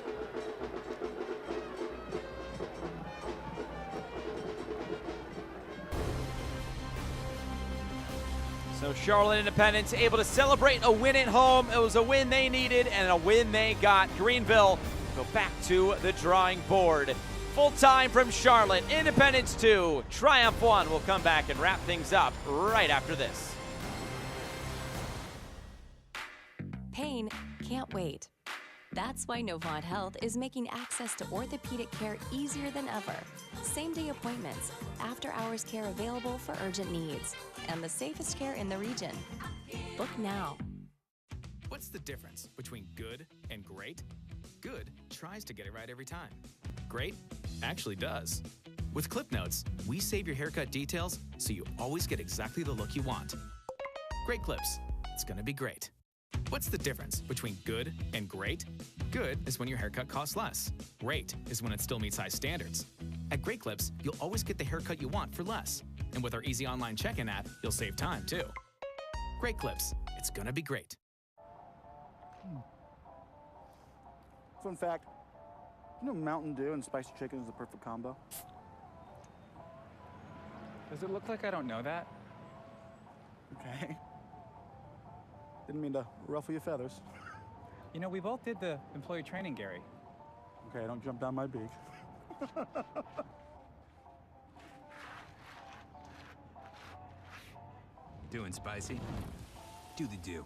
So Charlotte Independence able to celebrate a win at home. It was a win they needed and a win they got. Greenville go back to the drawing board. Full time from Charlotte. Independence 2, Triumph 1. We'll come back and wrap things up right after this. Pain can't wait. That's why Novant Health is making access to orthopedic care easier than ever. Same-day appointments, after-hours care available for urgent needs, and the safest care in the region. Book now. What's the difference between good and great? Good tries to get it right every time. Great actually does. With Clip Notes, we save your haircut details so you always get exactly the look you want. Great Clips. It's gonna be great. What's the difference between good and great? Good is when your haircut costs less. Great is when it still meets high standards. At Great Clips, you'll always get the haircut you want for less. And with our easy online check-in app, you'll save time too. Great Clips. It's gonna be great. Fun fact, you know Mountain Dew and spicy chicken is the perfect combo? Does it look like I don't know that? Okay. Didn't mean to ruffle your feathers. You know, we both did the employee training, Gary. Okay, don't jump down my beak. Doing spicy? Do the do.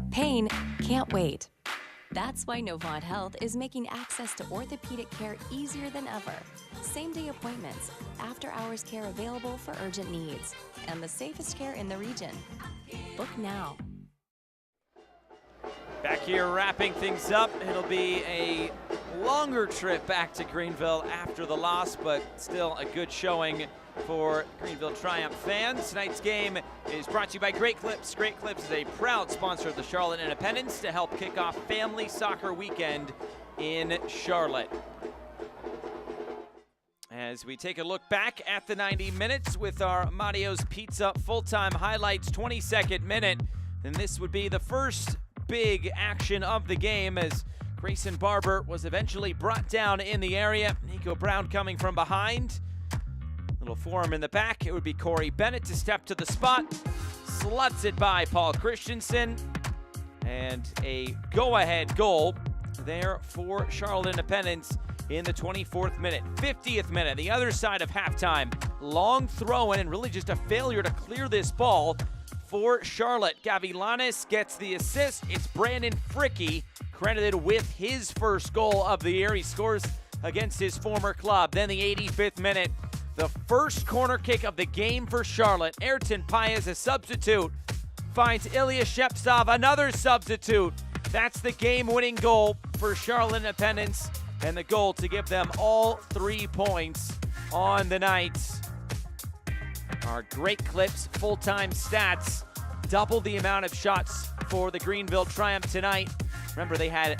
Pain can't wait. That's why Novant Health is making access to orthopedic care easier than ever. Same-day appointments, after-hours care available for urgent needs, and the safest care in the region. Book now. Back here wrapping things up. It'll be a longer trip back to Greenville after the loss, but still a good showing for Greenville Triumph fans. Tonight's game is brought to you by Great Clips. Great Clips is a proud sponsor of the Charlotte Independence to help kick off Family Soccer Weekend in Charlotte. As we take a look back at the 90 minutes with our Mario's Pizza full-time highlights 22nd minute, and this would be the first big action of the game as Grayson Barber was eventually brought down in the area. Nico Brown coming from behind. Little form in the back. It would be Corey Bennett to step to the spot. Sluts it by Paul Christensen. And a go-ahead goal there for Charlotte Independence in the 24th minute. 50th minute, the other side of halftime. Long throw in and really just a failure to clear this ball for Charlotte. Gavilanes gets the assist. It's Brandon Fricke credited with his first goal of the year. He scores against his former club. Then the 85th minute, the first corner kick of the game for Charlotte. Ayrton Paez, a substitute, finds Ilya Shepsov, another substitute. That's the game-winning goal for Charlotte Independence, and the goal to give them all 3 points on the night. Our Great Clips full-time stats, double the amount of shots for the Greenville Triumph tonight. Remember, they had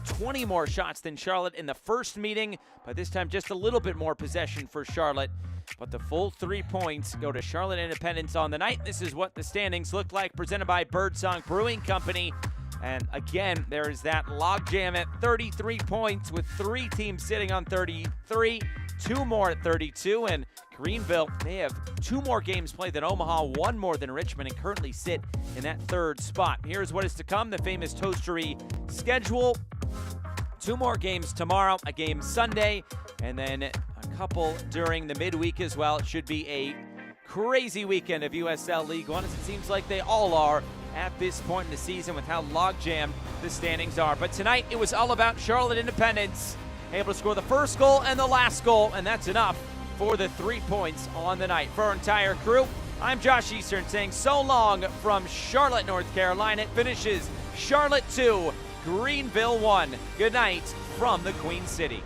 20 more shots than Charlotte in the first meeting, but this time just a little bit more possession for Charlotte. but the full 3 points go to Charlotte Independence on the night. This is what the standings look like, presented by Birdsong Brewing Company. And again, there is that logjam at 33 points with 3 teams sitting on 33, 2 more at 32, and Greenville, they have 2 more games played than Omaha, 1 more than Richmond, and currently sit in that 3rd spot. Here's what is to come, the famous Toastery schedule. 2 more games tomorrow, a game Sunday, and then a couple during the midweek as well. It should be a crazy weekend of USL League One, as it seems like they all are at this point in the season with how logjammed the standings are. But tonight, it was all about Charlotte Independence, able to score the first goal and the last goal, and that's enough for the 3 points on the night. For our entire crew, I'm Josh Eastern saying so long from Charlotte, North Carolina. It finishes Charlotte 2, Greenville 1. Good night from the Queen City.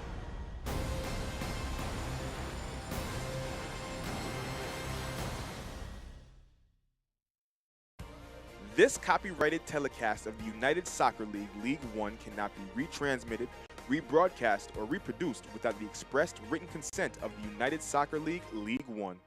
This copyrighted telecast of the United Soccer League League One cannot be retransmitted, rebroadcast, or reproduced without the expressed written consent of the United Soccer League League One.